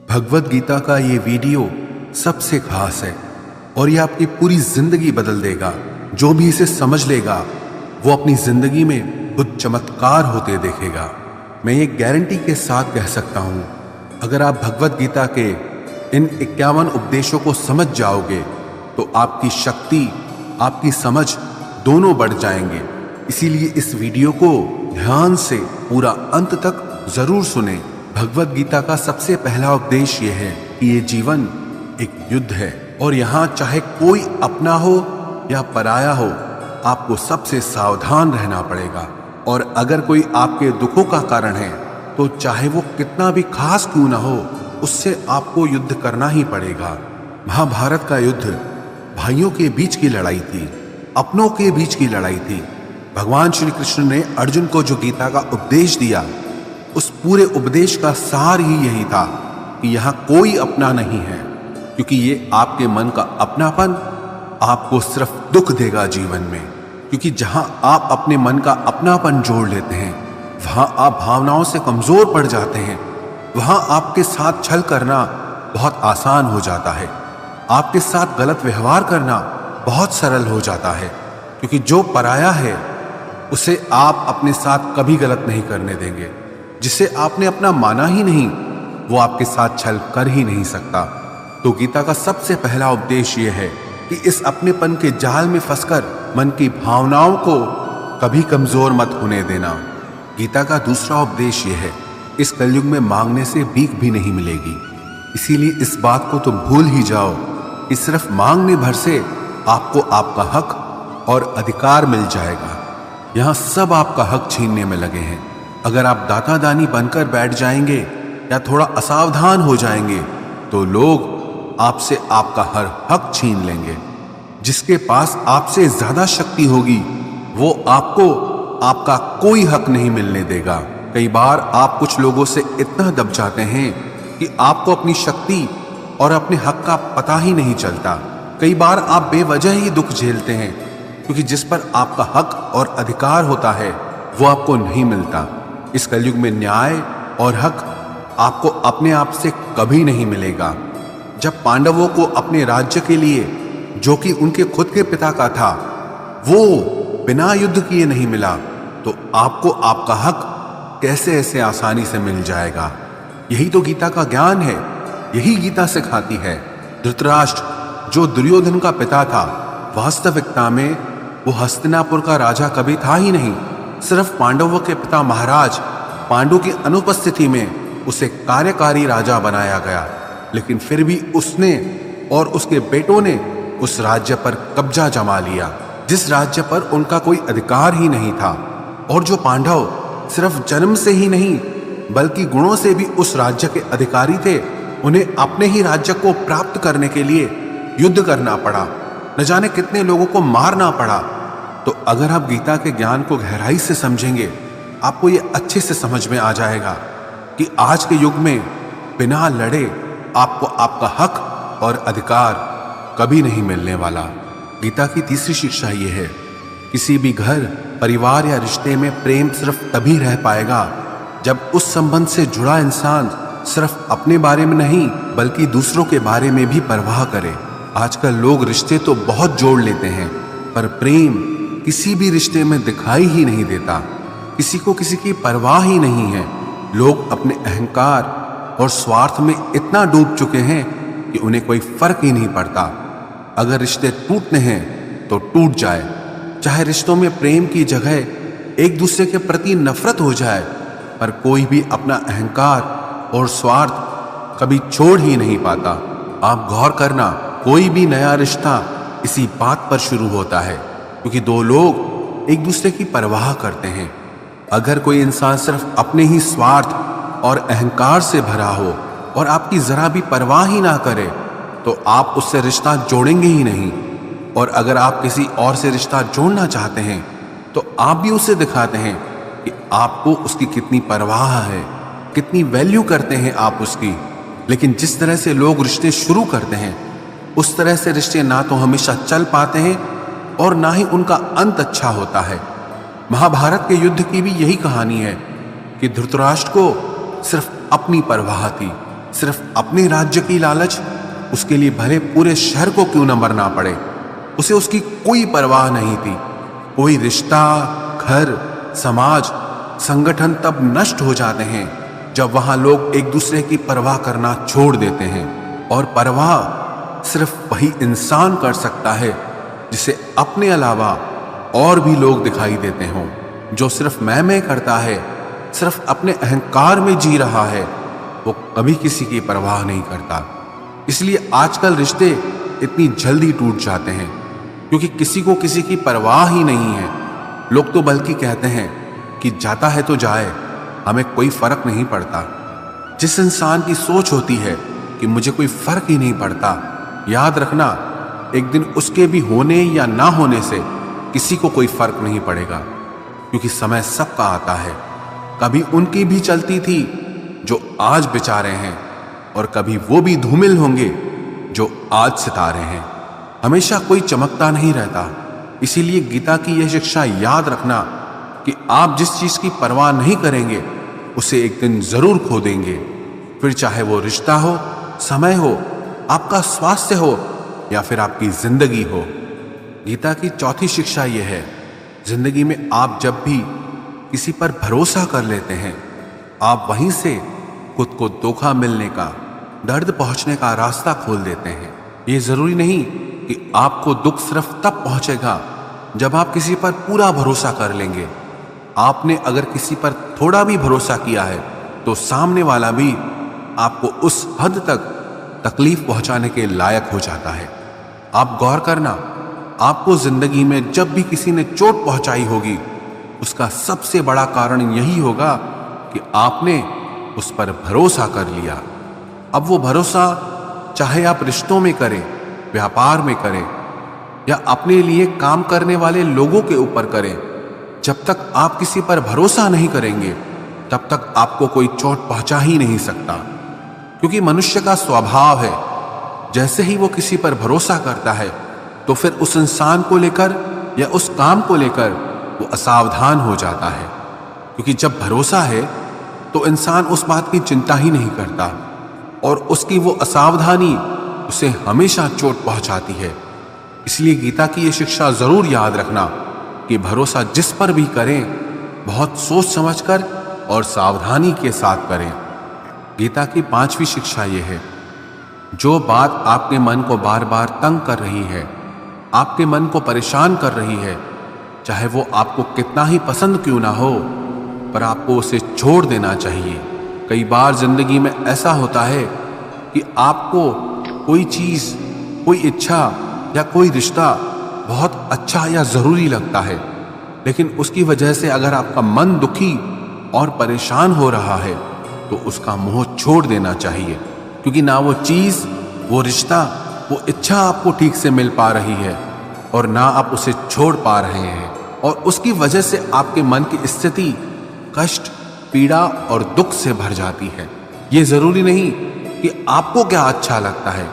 भगवत गीता का ये वीडियो सबसे खास है और ये आपकी पूरी जिंदगी बदल देगा। जो भी इसे समझ लेगा वो अपनी जिंदगी में कुछ चमत्कार होते देखेगा। मैं ये गारंटी के साथ कह सकता हूं, अगर आप भगवत गीता के इन 51 उपदेशों को समझ जाओगे तो आपकी शक्ति, आपकी समझ दोनों बढ़ जाएंगे। इसीलिए इस वीडियो को ध्यान से पूरा अंत तक जरूर सुने। भगवत गीता का सबसे पहला उपदेश यह है कि ये जीवन एक युद्ध है और यहाँ चाहे कोई अपना हो या पराया हो, आपको सबसे सावधान रहना पड़ेगा। और अगर कोई आपके दुखों का कारण है तो चाहे वो कितना भी खास क्यों ना हो, उससे आपको युद्ध करना ही पड़ेगा। महाभारत का युद्ध भाइयों के बीच की लड़ाई थी, अपनों के बीच की लड़ाई थी। भगवान श्री कृष्ण ने अर्जुन को जो गीता का उपदेश दिया, उस पूरे उपदेश का सार ही यही था कि यहाँ कोई अपना नहीं है, क्योंकि ये आपके मन का अपनापन आपको सिर्फ दुख देगा जीवन में। क्योंकि जहां आप अपने मन का अपनापन जोड़ लेते हैं, वहां आप भावनाओं से कमजोर पड़ जाते हैं। वहां आपके साथ छल करना बहुत आसान हो जाता है, आपके साथ गलत व्यवहार करना बहुत सरल हो जाता है। क्योंकि जो पराया है उसे आप अपने साथ कभी गलत नहीं करने देंगे। जिसे आपने अपना माना ही नहीं, वो आपके साथ छल कर ही नहीं सकता। तो गीता का सबसे पहला उपदेश ये है कि इस अपनेपन के जाल में फंसकर मन की भावनाओं को कभी कमजोर मत होने देना। गीता का दूसरा उपदेश ये है, इस कलयुग में मांगने से भीख भी नहीं मिलेगी। इसीलिए इस बात को तुम भूल ही जाओ कि सिर्फ मांगने भर से आपको आपका हक और अधिकार मिल जाएगा। यहाँ सब आपका हक छीनने में लगे हैं। अगर आप दाता दानी बनकर बैठ जाएंगे या थोड़ा असावधान हो जाएंगे तो लोग आपसे आपका हर हक छीन लेंगे। जिसके पास आपसे ज्यादा शक्ति होगी वो आपको आपका कोई हक नहीं मिलने देगा। कई बार आप कुछ लोगों से इतना दब जाते हैं कि आपको अपनी शक्ति और अपने हक का पता ही नहीं चलता। कई बार आप बेवजह ही दुख झेलते हैं, क्योंकि जिस पर आपका हक और अधिकार होता है वो आपको नहीं मिलता। इस कलयुग में न्याय और हक आपको अपने आप से कभी नहीं मिलेगा। जब पांडवों को अपने राज्य के लिए, जो कि उनके खुद के पिता का था, वो बिना युद्ध किए नहीं मिला, तो आपको आपका हक कैसे ऐसे आसानी से मिल जाएगा। यही तो गीता का ज्ञान है, यही गीता सिखाती है। धृतराष्ट्र जो दुर्योधन का पिता था, वास्तविकता में वो हस्तिनापुर का राजा कभी था ही नहीं। सिर्फ पांडवों के पिता महाराज पांडु की अनुपस्थिति में उसे कार्यकारी राजा बनाया गया। लेकिन फिर भी उसने और उसके बेटों ने उस राज्य पर कब्जा जमा लिया, जिस राज्य पर उनका कोई अधिकार ही नहीं था। और जो पांडव सिर्फ जन्म से ही नहीं बल्कि गुणों से भी उस राज्य के अधिकारी थे, उन्हें अपने ही राज्य को प्राप्त करने के लिए युद्ध करना पड़ा, न जाने कितने लोगों को मारना पड़ा। तो अगर आप गीता के ज्ञान को गहराई से समझेंगे, आपको ये अच्छे से समझ में आ जाएगा कि आज के युग में बिना लड़े आपको आपका हक और अधिकार कभी नहीं मिलने वाला। गीता की तीसरी शिक्षा ये है, किसी भी घर, परिवार या रिश्ते में प्रेम सिर्फ तभी रह पाएगा जब उस संबंध से जुड़ा इंसान सिर्फ अपने बारे में नहीं बल्कि दूसरों के बारे में भी परवाह करे। आजकल लोग रिश्ते तो बहुत जोड़ लेते हैं, पर प्रेम किसी भी रिश्ते में दिखाई ही नहीं देता। किसी को किसी की परवाह ही नहीं है। लोग अपने अहंकार और स्वार्थ में इतना डूब चुके हैं कि उन्हें कोई फर्क ही नहीं पड़ता। अगर रिश्ते टूटने हैं तो टूट जाए, चाहे रिश्तों में प्रेम की जगह एक दूसरे के प्रति नफरत हो जाए, पर कोई भी अपना अहंकार और स्वार्थ कभी छोड़ ही नहीं पाता। आप गौर करना, कोई भी नया रिश्ता इसी बात पर शुरू होता है, क्योंकि दो लोग एक दूसरे की परवाह करते हैं। अगर कोई इंसान सिर्फ अपने ही स्वार्थ और अहंकार से भरा हो और आपकी जरा भी परवाह ही ना करे, तो आप उससे रिश्ता जोड़ेंगे ही नहीं। और अगर आप किसी और से रिश्ता जोड़ना चाहते हैं तो आप भी उसे दिखाते हैं कि आपको उसकी कितनी परवाह है, कितनी वैल्यू करते हैं आप उसकी। लेकिन जिस तरह से लोग रिश्ते शुरू करते हैं, उस तरह से रिश्ते ना तो हमेशा चल पाते हैं और ना ही उनका अंत अच्छा होता है। महाभारत के युद्ध की भी यही कहानी है कि धृतराष्ट्र को सिर्फ अपनी परवाह थी, सिर्फ अपने राज्य की लालच, उसके लिए भले पूरे शहर को क्यों न मरना पड़े, उसे उसकी कोई परवाह नहीं थी। कोई रिश्ता, घर, समाज, संगठन तब नष्ट हो जाते हैं जब वहां लोग एक दूसरे की परवाह करना छोड़ देते हैं। और परवाह सिर्फ वही इंसान कर सकता है जिसे अपने अलावा और भी लोग दिखाई देते हों। जो सिर्फ मैं करता है, सिर्फ अपने अहंकार में जी रहा है, वो कभी किसी की परवाह नहीं करता। इसलिए आजकल रिश्ते इतनी जल्दी टूट जाते हैं, क्योंकि किसी को किसी की परवाह ही नहीं है। लोग तो बल्कि कहते हैं कि जाता है तो जाए, हमें कोई फर्क नहीं पड़ता। जिस इंसान की सोच होती है कि मुझे कोई फर्क ही नहीं पड़ता, याद रखना एक दिन उसके भी होने या ना होने से किसी को कोई फर्क नहीं पड़ेगा, क्योंकि समय सबका आता है। कभी उनकी भी चलती थी जो आज बेचारे हैं, और कभी वो भी धूमिल होंगे जो आज सितारे हैं। हमेशा कोई चमकता नहीं रहता। इसीलिए गीता की यह शिक्षा याद रखना कि आप जिस चीज की परवाह नहीं करेंगे उसे एक दिन जरूर खो देंगे। फिर चाहे वो रिश्ता हो, समय हो, आपका स्वास्थ्य हो या फिर आपकी जिंदगी हो। गीता की चौथी शिक्षा यह है, जिंदगी में आप जब भी किसी पर भरोसा कर लेते हैं, आप वहीं से खुद को धोखा मिलने का, दर्द पहुंचने का रास्ता खोल देते हैं। ये जरूरी नहीं कि आपको दुख सिर्फ तब पहुंचेगा जब आप किसी पर पूरा भरोसा कर लेंगे। आपने अगर किसी पर थोड़ा भी भरोसा किया है तो सामने वाला भी आपको उस हद तक तकलीफ पहुंचाने के लायक हो जाता है। आप गौर करना, आपको जिंदगी में जब भी किसी ने चोट पहुंचाई होगी, उसका सबसे बड़ा कारण यही होगा कि आपने उस पर भरोसा कर लिया। अब वो भरोसा चाहे आप रिश्तों में करें, व्यापार में करें या अपने लिए काम करने वाले लोगों के ऊपर करें, जब तक आप किसी पर भरोसा नहीं करेंगे तब तक आपको कोई चोट पहुंचा ही नहीं सकता। क्योंकि मनुष्य का स्वभाव है, जैसे ही वो किसी पर भरोसा करता है तो फिर उस इंसान को लेकर या उस काम को लेकर वो असावधान हो जाता है। क्योंकि जब भरोसा है तो इंसान उस बात की चिंता ही नहीं करता, और उसकी वो असावधानी उसे हमेशा चोट पहुंचाती है। इसलिए गीता की ये शिक्षा जरूर याद रखना कि भरोसा जिस पर भी करें, बहुत सोच समझकर और सावधानी के साथ करें। गीता की पांचवी शिक्षा यह है, जो बात आपके मन को बार बार तंग कर रही है, आपके मन को परेशान कर रही है, चाहे वो आपको कितना ही पसंद क्यों ना हो, पर आपको उसे छोड़ देना चाहिए। कई बार जिंदगी में ऐसा होता है कि आपको कोई चीज, कोई इच्छा या कोई रिश्ता बहुत अच्छा या जरूरी लगता है, लेकिन उसकी वजह से अगर आपका मन दुखी और परेशान हो रहा है तो उसका मोह छोड़ देना चाहिए। क्योंकि ना वो चीज, वो रिश्ता, वो इच्छा आपको ठीक से मिल पा रही है और ना आप उसे छोड़ पा रहे हैं, और उसकी वजह से आपके मन की स्थिति कष्ट, पीड़ा और दुख से भर जाती है। ये जरूरी नहीं कि आपको क्या अच्छा लगता है,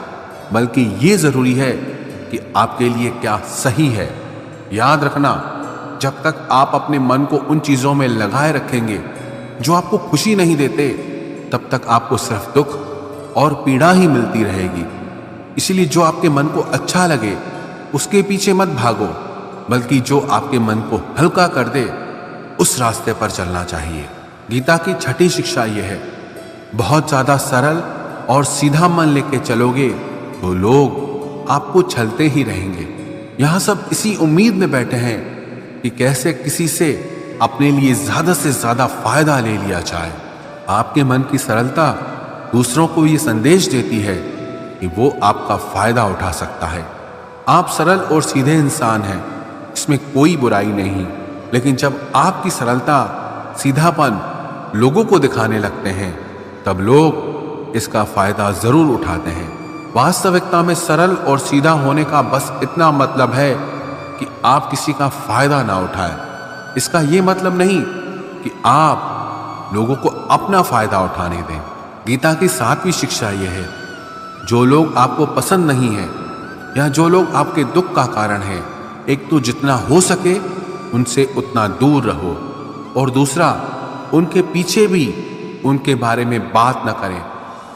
बल्कि ये जरूरी है कि आपके लिए क्या सही है। याद रखना, जब तक आप अपने मन को उन चीजों में लगाए रखेंगे जो आपको खुशी नहीं देते, तब तक आपको सिर्फ दुख और पीड़ा ही मिलती रहेगी। इसलिए जो आपके मन को अच्छा लगे उसके पीछे मत भागो, बल्कि जो आपके मन को हल्का कर दे उस रास्ते पर चलना चाहिए। गीता की छठी शिक्षा यह है, बहुत ज्यादा सरल और सीधा मन लेके चलोगे तो लोग आपको छलते ही रहेंगे। यहां सब इसी उम्मीद में बैठे हैं कि कैसे किसी से अपने लिए ज्यादा से ज्यादा फायदा ले लिया जाए। आपके मन की सरलता दूसरों को ये संदेश देती है कि वो आपका फायदा उठा सकता है। आप सरल और सीधे इंसान हैं, इसमें कोई बुराई नहीं, लेकिन जब आपकी सरलता, सीधापन लोगों को दिखाने लगते हैं तब लोग इसका फायदा जरूर उठाते हैं। वास्तविकता में सरल और सीधा होने का बस इतना मतलब है कि आप किसी का फायदा ना उठाएं। इसका यह मतलब नहीं कि आप लोगों को अपना फायदा उठाने दें। गीता की सातवीं शिक्षा यह है, जो लोग आपको पसंद नहीं है या जो लोग आपके दुख का कारण है, एक तो जितना हो सके उनसे उतना दूर रहो, और दूसरा उनके पीछे भी उनके बारे में बात न करें।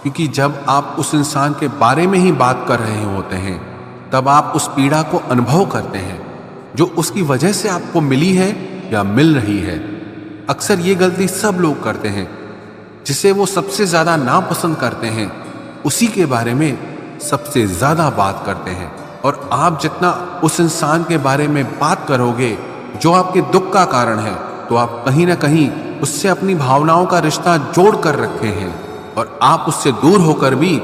क्योंकि जब आप उस इंसान के बारे में ही बात कर रहे होते हैं तब आप उस पीड़ा को अनुभव करते हैं जो उसकी वजह से आपको मिली है या मिल रही है। अक्सर ये गलती सब लोग करते हैं। जिसे वो सबसे ज्यादा नापसंद करते हैं उसी के बारे में सबसे ज्यादा बात करते हैं। और आप जितना उस इंसान के बारे में बात करोगे जो आपके दुख का कारण है, तो आप कहीं ना कहीं उससे अपनी भावनाओं का रिश्ता जोड़ कर रखे हैं और आप उससे दूर होकर भी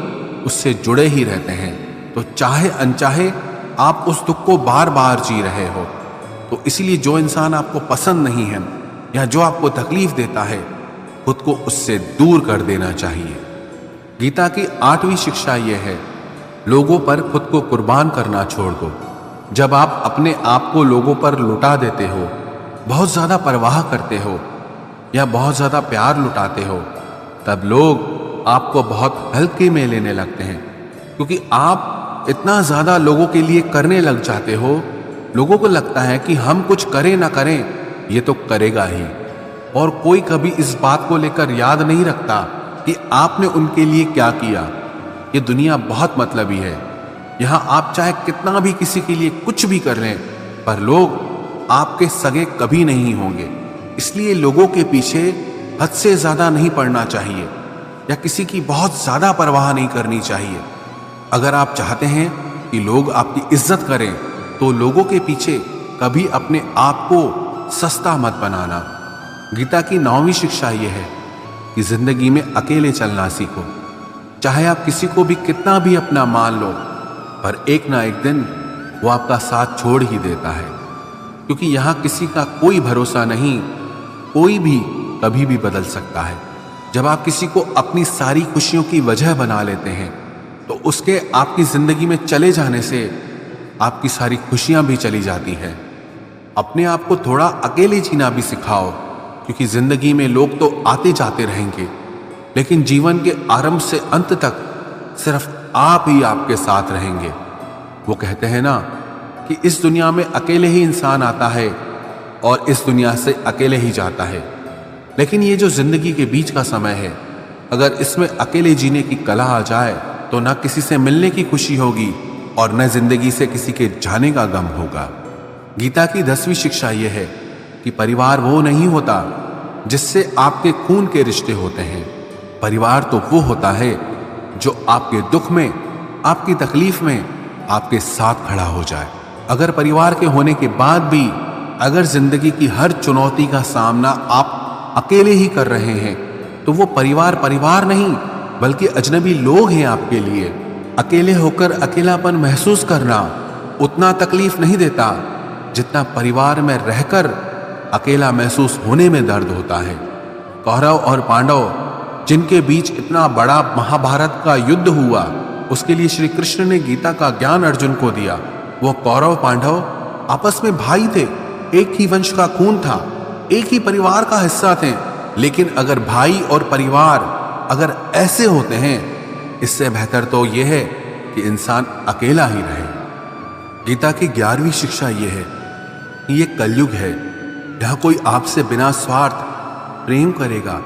उससे जुड़े ही रहते हैं। तो चाहे अनचाहे आप उस दुख को बार बार जी रहे हो। तो इसीलिए जो इंसान आपको पसंद नहीं है या जो आपको तकलीफ देता है, खुद को उससे दूर कर देना चाहिए। गीता की 8वीं शिक्षा यह है, लोगों पर खुद को कुर्बान करना छोड़ दो। जब आप अपने आप को लोगों पर लुटा देते हो, बहुत ज्यादा परवाह करते हो या बहुत ज्यादा प्यार लुटाते हो, तब लोग आपको बहुत हल्के में लेने लगते हैं। क्योंकि आप इतना ज्यादा लोगों के लिए करने लग जाते हो, लोगों को लगता है कि हम कुछ करें ना करें ये तो करेगा ही। और कोई कभी इस बात को लेकर याद नहीं रखता कि आपने उनके लिए क्या किया। ये दुनिया बहुत मतलबी है। यहाँ आप चाहे कितना भी किसी के लिए कुछ भी कर लें, पर लोग आपके सगे कभी नहीं होंगे। इसलिए लोगों के पीछे हद से ज्यादा नहीं पड़ना चाहिए या किसी की बहुत ज्यादा परवाह नहीं करनी चाहिए। अगर आप चाहते हैं कि लोग आपकी इज्जत करें, तो लोगों के पीछे कभी अपने आप को सस्ता मत बनाना। गीता की 9वीं शिक्षा यह है कि जिंदगी में अकेले चलना सीखो। चाहे आप किसी को भी कितना भी अपना मान लो, पर एक ना एक दिन वो आपका साथ छोड़ ही देता है। क्योंकि यहाँ किसी का कोई भरोसा नहीं, कोई भी कभी भी बदल सकता है। जब आप किसी को अपनी सारी खुशियों की वजह बना लेते हैं, तो उसके आपकी जिंदगी में चले जाने से आपकी सारी खुशियां भी चली जाती हैं। अपने आप को थोड़ा अकेले जीना भी सिखाओ, क्योंकि जिंदगी में लोग तो आते जाते रहेंगे, लेकिन जीवन के आरंभ से अंत तक सिर्फ आप ही आपके साथ रहेंगे। वो कहते हैं ना कि इस दुनिया में अकेले ही इंसान आता है और इस दुनिया से अकेले ही जाता है। लेकिन ये जो जिंदगी के बीच का समय है, अगर इसमें अकेले जीने की कला आ जाए, तो न किसी से मिलने की खुशी होगी और न जिंदगी से किसी के जाने का गम होगा। गीता की 10वीं शिक्षा यह है कि परिवार वो नहीं होता जिससे आपके खून के रिश्ते होते हैं। परिवार तो वो होता है जो आपके दुख में, आपकी तकलीफ में आपके साथ खड़ा हो जाए। अगर परिवार के होने के बाद भी अगर जिंदगी की हर चुनौती का सामना आप अकेले ही कर रहे हैं, तो वो परिवार परिवार नहीं बल्कि अजनबी लोग हैं आपके लिए। अकेले होकर अकेलापन महसूस करना उतना तकलीफ नहीं देता जितना परिवार में रहकर अकेला महसूस होने में दर्द होता है। कौरव और पांडव जिनके बीच इतना बड़ा महाभारत का युद्ध हुआ, उसके लिए श्री कृष्ण ने गीता का ज्ञान अर्जुन को दिया। वो कौरव पांडव आपस में भाई थे, एक ही वंश का खून था, एक ही परिवार का हिस्सा थे। लेकिन अगर भाई और परिवार अगर ऐसे होते हैं, इससे बेहतर तो यह है कि इंसान अकेला ही रहे। गीता की 11वीं शिक्षा यह है कि ये कलयुग है, यहाँ कोई आपसे बिना स्वार्थ प्रेम करेगा,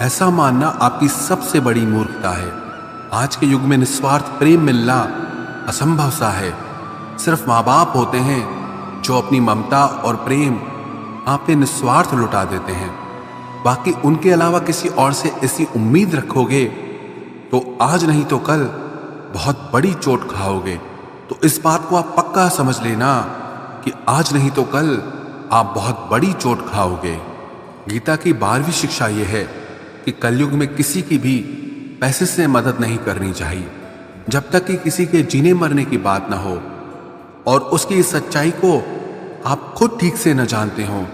ऐसा मानना आपकी सबसे बड़ी मूर्खता है। आज के युग में निस्वार्थ प्रेम मिलना असंभव सा है। सिर्फ माँ बाप होते हैं जो अपनी ममता और प्रेम आप पे निस्वार्थ लुटा देते हैं। बाकी उनके अलावा किसी और से ऐसी उम्मीद रखोगे तो आज नहीं तो कल बहुत बड़ी चोट खाओगे। तो इस बात को आप पक्का समझ लेना कि आज नहीं तो कल आप बहुत बड़ी चोट खाओगे। गीता की 12वीं शिक्षा यह है कि कलयुग में किसी की भी पैसे से मदद नहीं करनी चाहिए, जब तक कि किसी के जीने मरने की बात ना हो और उसकी इस सच्चाई को आप खुद ठीक से न जानते हो।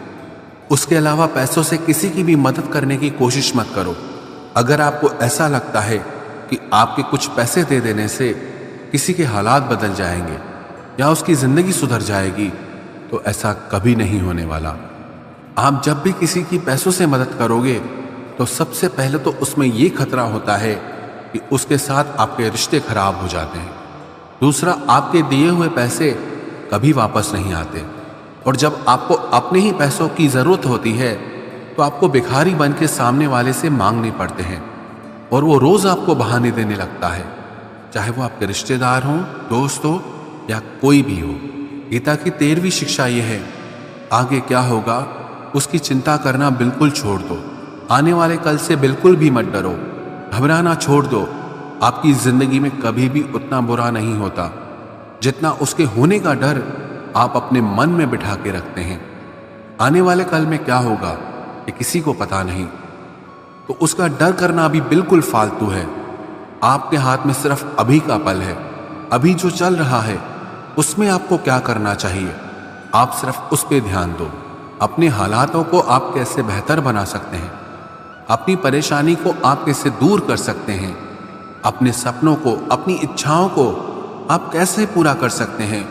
उसके अलावा पैसों से किसी की भी मदद करने की कोशिश मत करो। अगर आपको ऐसा लगता है कि आपके कुछ पैसे दे देने से किसी के हालात बदल जाएंगे या उसकी जिंदगी सुधर जाएगी, तो ऐसा कभी नहीं होने वाला। आप जब भी किसी की पैसों से मदद करोगे, तो सबसे पहले तो उसमें यह खतरा होता है कि उसके साथ आपके रिश्ते खराब हो जाते हैं। दूसरा, आपके दिए हुए पैसे कभी वापस नहीं आते, और जब आपको अपने ही पैसों की जरूरत होती है तो आपको भिखारी बन के सामने वाले से मांगने पड़ते हैं। और वो रोज आपको बहाने देने लगता है, चाहे वो आपके रिश्तेदार हों, दोस्त हो या कोई भी हो। गीता की 13वीं शिक्षा यह है, आगे क्या होगा उसकी चिंता करना बिल्कुल छोड़ दो। आने वाले कल से बिल्कुल भी मत डरो, घबराना छोड़ दो। आपकी जिंदगी में कभी भी उतना बुरा नहीं होता जितना उसके होने का डर आप अपने मन में बिठा के रखते हैं। आने वाले कल में क्या होगा ये किसी को पता नहीं, तो उसका डर करना भी बिल्कुल फालतू है। आपके हाथ में सिर्फ अभी का पल है। अभी जो चल रहा है उसमें आपको क्या करना चाहिए, आप सिर्फ उस पर ध्यान दो। अपने हालातों को आप कैसे बेहतर बना सकते हैं, अपनी परेशानी को आप कैसे दूर कर सकते हैं, अपने सपनों को, अपनी इच्छाओं को आप कैसे पूरा कर सकते हैं,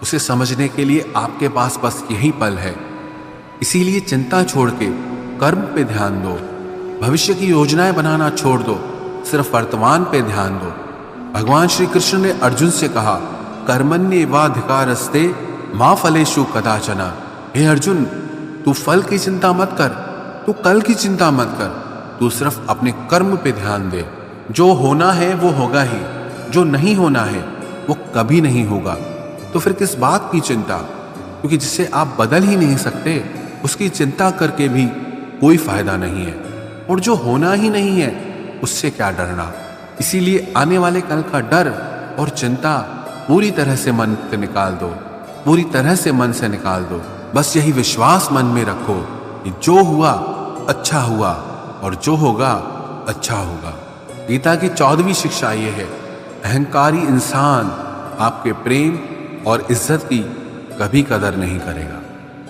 उसे समझने के लिए आपके पास बस यही पल है। इसीलिए चिंता छोड़ के कर्म पे ध्यान दो, भविष्य की योजनाएं बनाना छोड़ दो, सिर्फ वर्तमान पे ध्यान दो। भगवान श्री कृष्ण ने अर्जुन से कहा, कर्मण्येवाधिकारस्ते मा फलेषु कदाचन। हे अर्जुन, तू फल की चिंता मत कर, तू कल की चिंता मत कर, तू सिर्फ अपने कर्म पे ध्यान दे। जो होना है वो होगा ही, जो नहीं होना है वो कभी नहीं होगा। तो फिर किस बात की चिंता, क्योंकि जिसे आप बदल ही नहीं सकते उसकी चिंता करके भी कोई फायदा नहीं है। और जो होना ही नहीं है उससे क्या डरना। इसीलिए आने वाले कल का डर और चिंता पूरी तरह से मन से निकाल दो, पूरी तरह से मन से निकाल दो। बस यही विश्वास मन में रखो कि जो हुआ अच्छा हुआ और जो होगा अच्छा होगा। गीता की 14वीं शिक्षा ये है, अहंकारी इंसान आपके प्रेम और इज्जत की कभी कदर नहीं करेगा।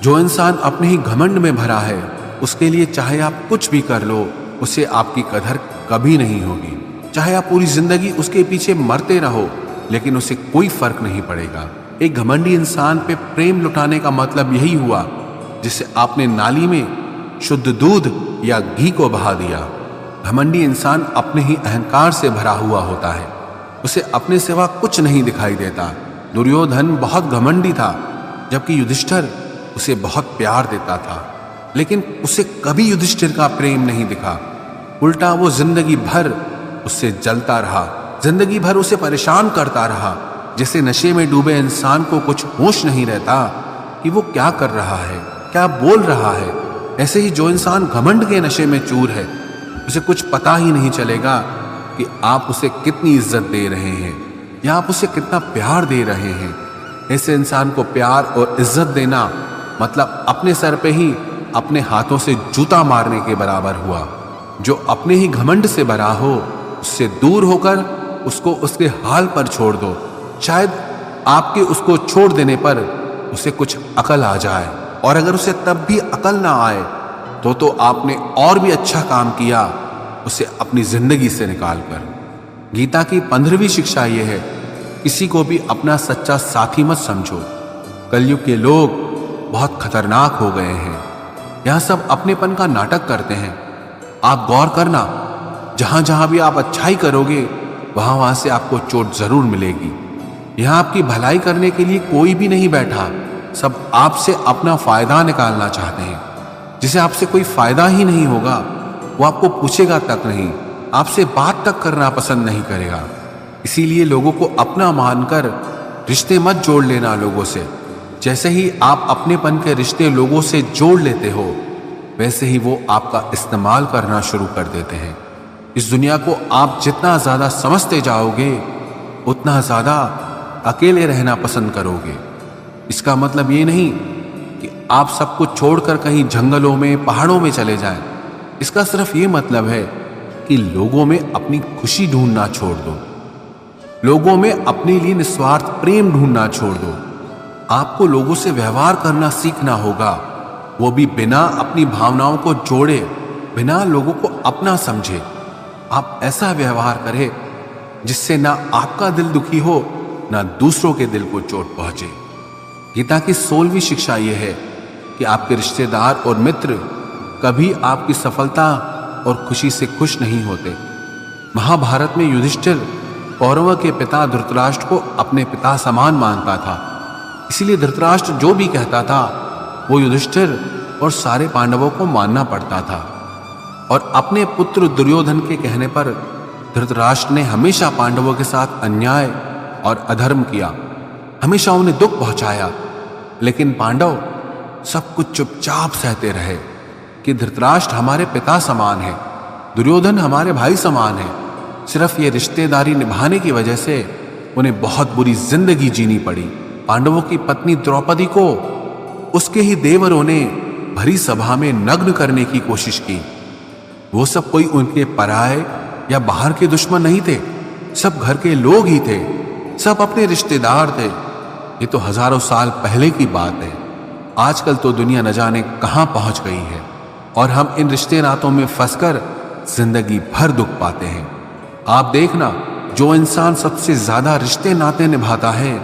जो इंसान अपने ही घमंड में भरा है उसके लिए चाहे आप कुछ भी कर लो उसे आपकी कदर कभी नहीं होगी। चाहे आप पूरी जिंदगी उसके पीछे मरते रहो लेकिन उसे कोई फर्क नहीं पड़ेगा। एक घमंडी इंसान पे प्रेम लुटाने का मतलब यही हुआ जिसे आपने नाली में शुद्ध दूध या घी को बहा दिया। घमंडी इंसान अपने ही अहंकार से भरा हुआ होता है, उसे अपने सिवा कुछ नहीं दिखाई देता। दुर्योधन बहुत घमंडी था, जबकि युधिष्ठिर उसे बहुत प्यार देता था, लेकिन उसे कभी युधिष्ठिर का प्रेम नहीं दिखा। उल्टा वो जिंदगी भर उससे जलता रहा, जिंदगी भर उसे परेशान करता रहा। जैसे नशे में डूबे इंसान को कुछ होश नहीं रहता कि वो क्या कर रहा है, क्या बोल रहा है, ऐसे ही जो इंसान घमंड के नशे में चूर है उसे कुछ पता ही नहीं चलेगा कि आप उसे कितनी इज्जत दे रहे हैं या आप उसे कितना प्यार दे रहे हैं। ऐसे इंसान को प्यार और इज्जत देना मतलब अपने सर पे ही अपने हाथों से जूता मारने के बराबर हुआ। जो अपने ही घमंड से भरा हो उससे दूर होकर उसको उसके हाल पर छोड़ दो। शायद आपके उसको छोड़ देने पर उसे कुछ अकल आ जाए, और अगर उसे तब भी अकल ना आए तो आपने और भी अच्छा काम किया उसे अपनी जिंदगी से निकालकर। गीता की 15वीं शिक्षा यह है, किसी को भी अपना सच्चा साथी मत समझो। कलयुग के लोग बहुत खतरनाक हो गए हैं, यह सब अपनेपन का नाटक करते हैं। आप गौर करना, जहां जहां भी आप अच्छाई करोगे वहां से आपको चोट जरूर मिलेगी। यहां आपकी भलाई करने के लिए कोई भी नहीं बैठा, सब आपसे अपना फायदा निकालना चाहते हैं। जिसे आपसे कोई फायदा ही नहीं होगा वो आपको पूछेगा तक नहीं, आपसे बात तक करना पसंद नहीं करेगा। इसीलिए लोगों को अपना मानकर रिश्ते मत जोड़ लेना लोगों से। जैसे ही आप अपनेपन के रिश्ते लोगों से जोड़ लेते हो वैसे ही वो आपका इस्तेमाल करना शुरू कर देते हैं। इस दुनिया को आप जितना ज्यादा समझते जाओगे उतना ज्यादा अकेले रहना पसंद करोगे। इसका मतलब ये नहीं कि आप सब कुछ छोड़कर कहीं जंगलों में, पहाड़ों में चले जाएं। इसका सिर्फ ये मतलब है कि लोगों में अपनी खुशी ढूंढना छोड़ दो, लोगों में अपने लिए निस्वार्थ प्रेम ढूंढना छोड़ दो। आपको लोगों से व्यवहार करना सीखना होगा, वो भी बिना अपनी भावनाओं को जोड़े, बिना लोगों को अपना समझे। आप ऐसा व्यवहार करें जिससे ना आपका दिल दुखी हो ना दूसरों के दिल को चोट पहुंचे। गीता की 16वीं शिक्षा यह है कि आपके रिश्तेदार और मित्र कभी आपकी सफलता और खुशी से खुश नहीं होते। महाभारत में युधिष्ठिर कौरवों के पिता धृतराष्ट्र को अपने पिता समान मानता था, इसीलिए धृतराष्ट्र जो भी कहता था वो युधिष्ठिर और सारे पांडवों को मानना पड़ता था। और अपने पुत्र दुर्योधन के कहने पर धृतराष्ट्र ने हमेशा पांडवों के साथ अन्याय और अधर्म किया, हमेशा उन्हें दुख पहुंचाया। लेकिन पांडव सब कुछ चुपचाप सहते रहे कि धृतराष्ट्र हमारे पिता समान है, दुर्योधन हमारे भाई समान है। सिर्फ ये रिश्तेदारी निभाने की वजह से उन्हें बहुत बुरी जिंदगी जीनी पड़ी। पांडवों की पत्नी द्रौपदी को उसके ही देवरों ने भरी सभा में नग्न करने की कोशिश की। वो सब कोई उनके पराये या बाहर के दुश्मन नहीं थे, सब घर के लोग ही थे, सब अपने रिश्तेदार थे। ये तो हजारों साल पहले की बात है। आजकल तो दुनिया न जाने कहां पहुंच गई है और हम इन रिश्ते नातों में फंसकर जिंदगी भर दुख पाते हैं। आप देखना, जो इंसान सबसे ज्यादा रिश्ते नाते निभाता है,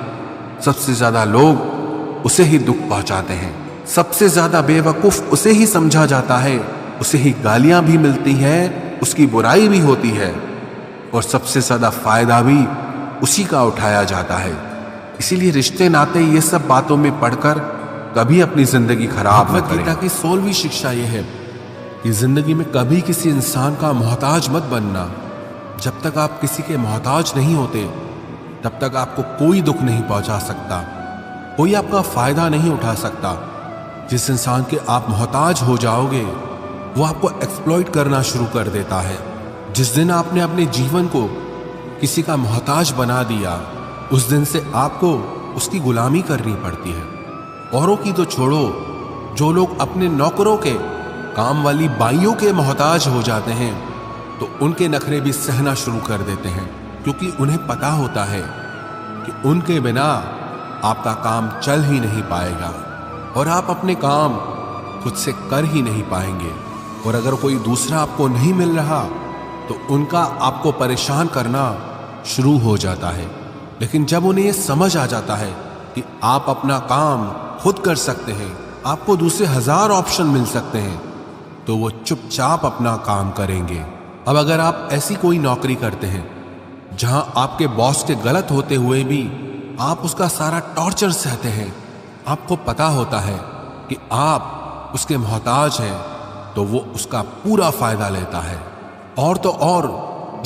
सबसे ज्यादा लोग उसे ही दुख पहुंचाते हैं, सबसे ज्यादा बेवकूफ उसे ही समझा जाता है, उसे ही गालियां भी मिलती हैं, उसकी बुराई भी होती है और सबसे ज्यादा फायदा भी उसी का उठाया जाता है। इसीलिए रिश्ते नाते ये सब बातों में पढ़कर कभी अपनी जिंदगी खराब न करें। गीता की 16वीं शिक्षा यह है कि जिंदगी में कभी किसी इंसान का मोहताज मत बनना। जब तक आप किसी के मोहताज नहीं होते तब तक आपको कोई दुख नहीं पहुंचा सकता, कोई आपका फायदा नहीं उठा सकता। जिस इंसान के आप मोहताज हो जाओगे वो आपको एक्सप्लॉइट करना शुरू कर देता है। जिस दिन आपने अपने जीवन को किसी का मोहताज बना दिया, उस दिन से आपको उसकी गुलामी करनी पड़ती है। औरों की तो छोड़ो, जो लोग अपने नौकरों के, काम वाली बाइयों के मोहताज हो जाते हैं तो उनके नखरे भी सहना शुरू कर देते हैं, क्योंकि उन्हें पता होता है कि उनके बिना आपका काम चल ही नहीं पाएगा और आप अपने काम खुद से कर ही नहीं पाएंगे। और अगर कोई दूसरा आपको नहीं मिल रहा तो उनका आपको परेशान करना शुरू हो जाता है। लेकिन जब उन्हें यह समझ आ जाता है कि आप अपना काम खुद कर सकते हैं, आपको दूसरे 1000 ऑप्शन मिल सकते हैं, तो वो चुपचाप अपना काम करेंगे। अब अगर आप ऐसी कोई नौकरी करते हैं जहां आपके बॉस के गलत होते हुए भी आप उसका सारा टॉर्चर सहते हैं, आपको पता होता है कि आप उसके मोहताज हैं, तो वो उसका पूरा फायदा लेता है। और तो और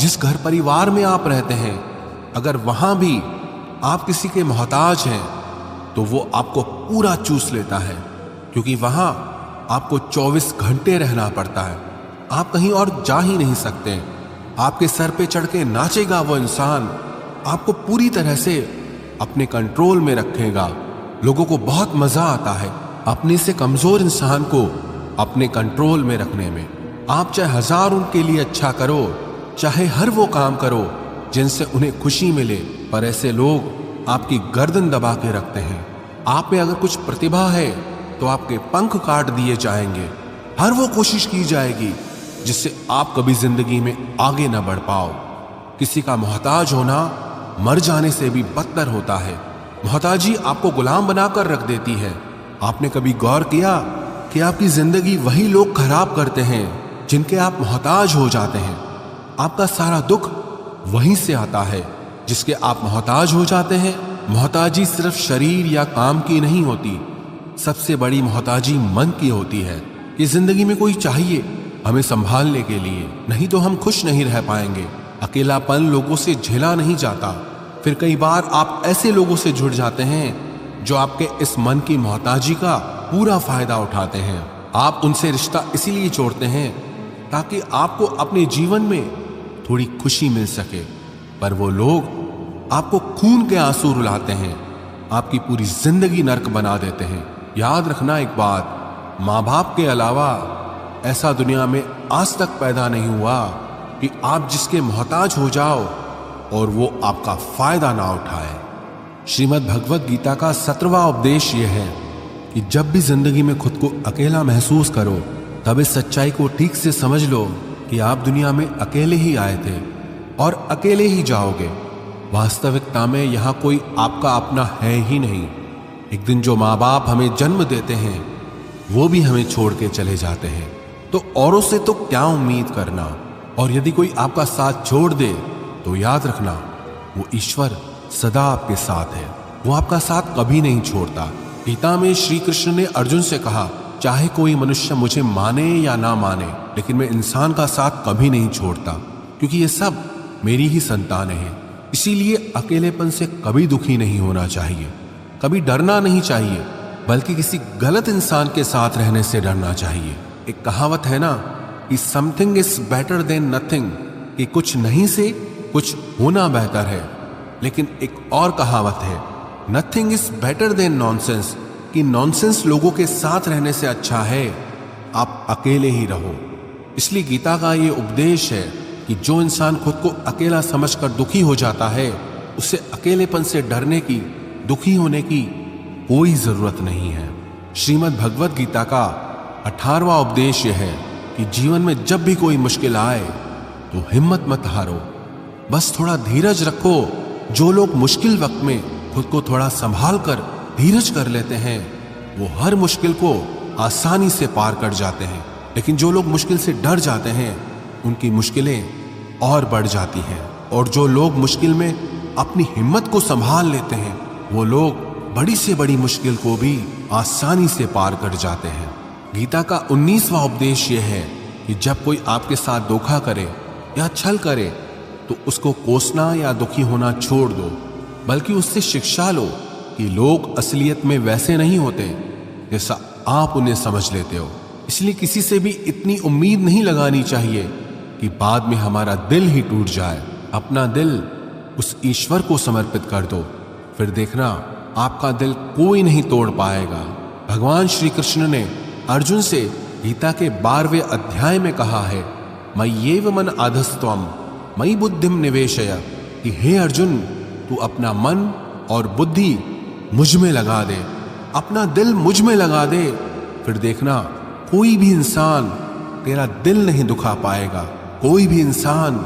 जिस घर परिवार में आप रहते हैं, अगर वहां भी आप किसी के मोहताज हैं तो वो आपको पूरा चूस लेता है, क्योंकि वहां आपको 24 घंटे रहना पड़ता है, आप कहीं और जा ही नहीं सकते। आपके सर पे चढ़ के नाचेगा वो इंसान, आपको पूरी तरह से अपने कंट्रोल में रखेगा। लोगों को बहुत मजा आता है अपने से कमजोर इंसान को अपने कंट्रोल में रखने में। आप चाहे 1000 उनके लिए अच्छा करो, चाहे हर वो काम करो जिनसे उन्हें खुशी मिले, पर ऐसे लोग आपकी गर्दन दबा के रखते हैं। आप में अगर कुछ प्रतिभा है तो आपके पंख काट दिए जाएंगे। हर वो कोशिश की जाएगी जिससे आप कभी जिंदगी में आगे न बढ़ पाओ। किसी का मोहताज होना मर जाने से भी बदतर होता है। मोहताजी आपको गुलाम बनाकर रख देती है। आपने कभी गौर किया कि आपकी जिंदगी वही लोग खराब करते हैं जिनके आप मोहताज हो जाते हैं। आपका सारा दुख वहीं से आता है जिसके आप मोहताज हो जाते हैं। मोहताजी सिर्फ शरीर या काम की नहीं होती, सबसे बड़ी मोहताजी मन की होती है कि जिंदगी में कोई चाहिए हमें संभालने के लिए, नहीं तो हम खुश नहीं रह पाएंगे। अकेलापन लोगों से झेला नहीं जाता। फिर कई बार आप ऐसे लोगों से जुड़ जाते हैं जो आपके इस मन की मोहताजी का पूरा फायदा उठाते हैं। आप उनसे रिश्ता इसीलिए जोड़ते हैं ताकि आपको अपने जीवन में थोड़ी खुशी मिल सके, पर वो लोग आपको खून के आंसू रुलाते हैं, आपकी पूरी जिंदगी नर्क बना देते हैं। याद रखना एक बात, माँ बाप के अलावा ऐसा दुनिया में आज तक पैदा नहीं हुआ कि आप जिसके मोहताज हो जाओ और वो आपका फायदा ना उठाए। श्रीमद् भगवत गीता का 17वां उपदेश यह है कि जब भी जिंदगी में खुद को अकेला महसूस करो, तब इस सच्चाई को ठीक से समझ लो कि आप दुनिया में अकेले ही आए थे और अकेले ही जाओगे। वास्तविकता में यहाँ कोई आपका अपना है ही नहीं। एक दिन जो माँ बाप हमें जन्म देते हैं वो भी हमें छोड़ के चले जाते हैं, तो औरों से तो क्या उम्मीद करना। और यदि कोई आपका साथ छोड़ दे तो याद रखना वो ईश्वर सदा आपके साथ है, वो आपका साथ कभी नहीं छोड़ता। गीता में श्री कृष्ण ने अर्जुन से कहा, चाहे कोई मनुष्य मुझे माने या ना माने, लेकिन मैं इंसान का साथ कभी नहीं छोड़ता, क्योंकि ये सब मेरी ही संतानें हैं। इसीलिए अकेलेपन से कभी दुखी नहीं होना चाहिए, कभी डरना नहीं चाहिए, बल्कि किसी गलत इंसान के साथ रहने से डरना चाहिए। एक कहावत है ना कि something is better than nothing, कि कुछ नहीं से कुछ होना बेहतर है। लेकिन एक और कहावत है, nothing is better than nonsense, कि नॉनसेंस लोगों के साथ रहने से अच्छा है आप अकेले ही रहो। इसलिए गीता का ये उपदेश है कि जो इंसान खुद को अकेला समझकर दुखी हो जाता है, उसे अकेलेपन से डरने की, दुखी होने की कोई जरूरत नहीं है। श्रीमद् भगवत गीता का 18वां उपदेश यह है कि जीवन में जब भी कोई मुश्किल आए तो हिम्मत मत हारो, बस थोड़ा धीरज रखो। जो लोग मुश्किल वक्त में खुद को थोड़ा संभाल कर धीरज कर लेते हैं, वो हर मुश्किल को आसानी से पार कर जाते हैं। लेकिन जो लोग मुश्किल से डर जाते हैं, उनकी मुश्किलें और बढ़ जाती हैं। और जो लोग मुश्किल में अपनी हिम्मत को संभाल लेते हैं, वो लोग बड़ी से बड़ी मुश्किल को भी आसानी से पार कर जाते हैं। गीता का 19वां उपदेश यह है कि जब कोई आपके साथ धोखा करे या छल करे तो उसको कोसना या दुखी होना छोड़ दो, बल्कि उससे शिक्षा लो कि लोग असलियत में वैसे नहीं होते जैसा आप उन्हें समझ लेते हो। इसलिए किसी से भी इतनी उम्मीद नहीं लगानी चाहिए कि बाद में हमारा दिल ही टूट जाए। अपना दिल उस ईश्वर को समर्पित कर दो, फिर देखना आपका दिल कोई नहीं तोड़ पाएगा। भगवान श्री कृष्ण ने अर्जुन से गीता के 12वें अध्याय में कहा है, मय्येव मन आधस्त्वम मयि बुद्धिम निवेशय, कि हे अर्जुन, तू अपना मन और बुद्धि मुझ में लगा दे, अपना दिल मुझ में लगा दे, फिर देखना कोई भी इंसान तेरा दिल नहीं दुखा पाएगा, कोई भी इंसान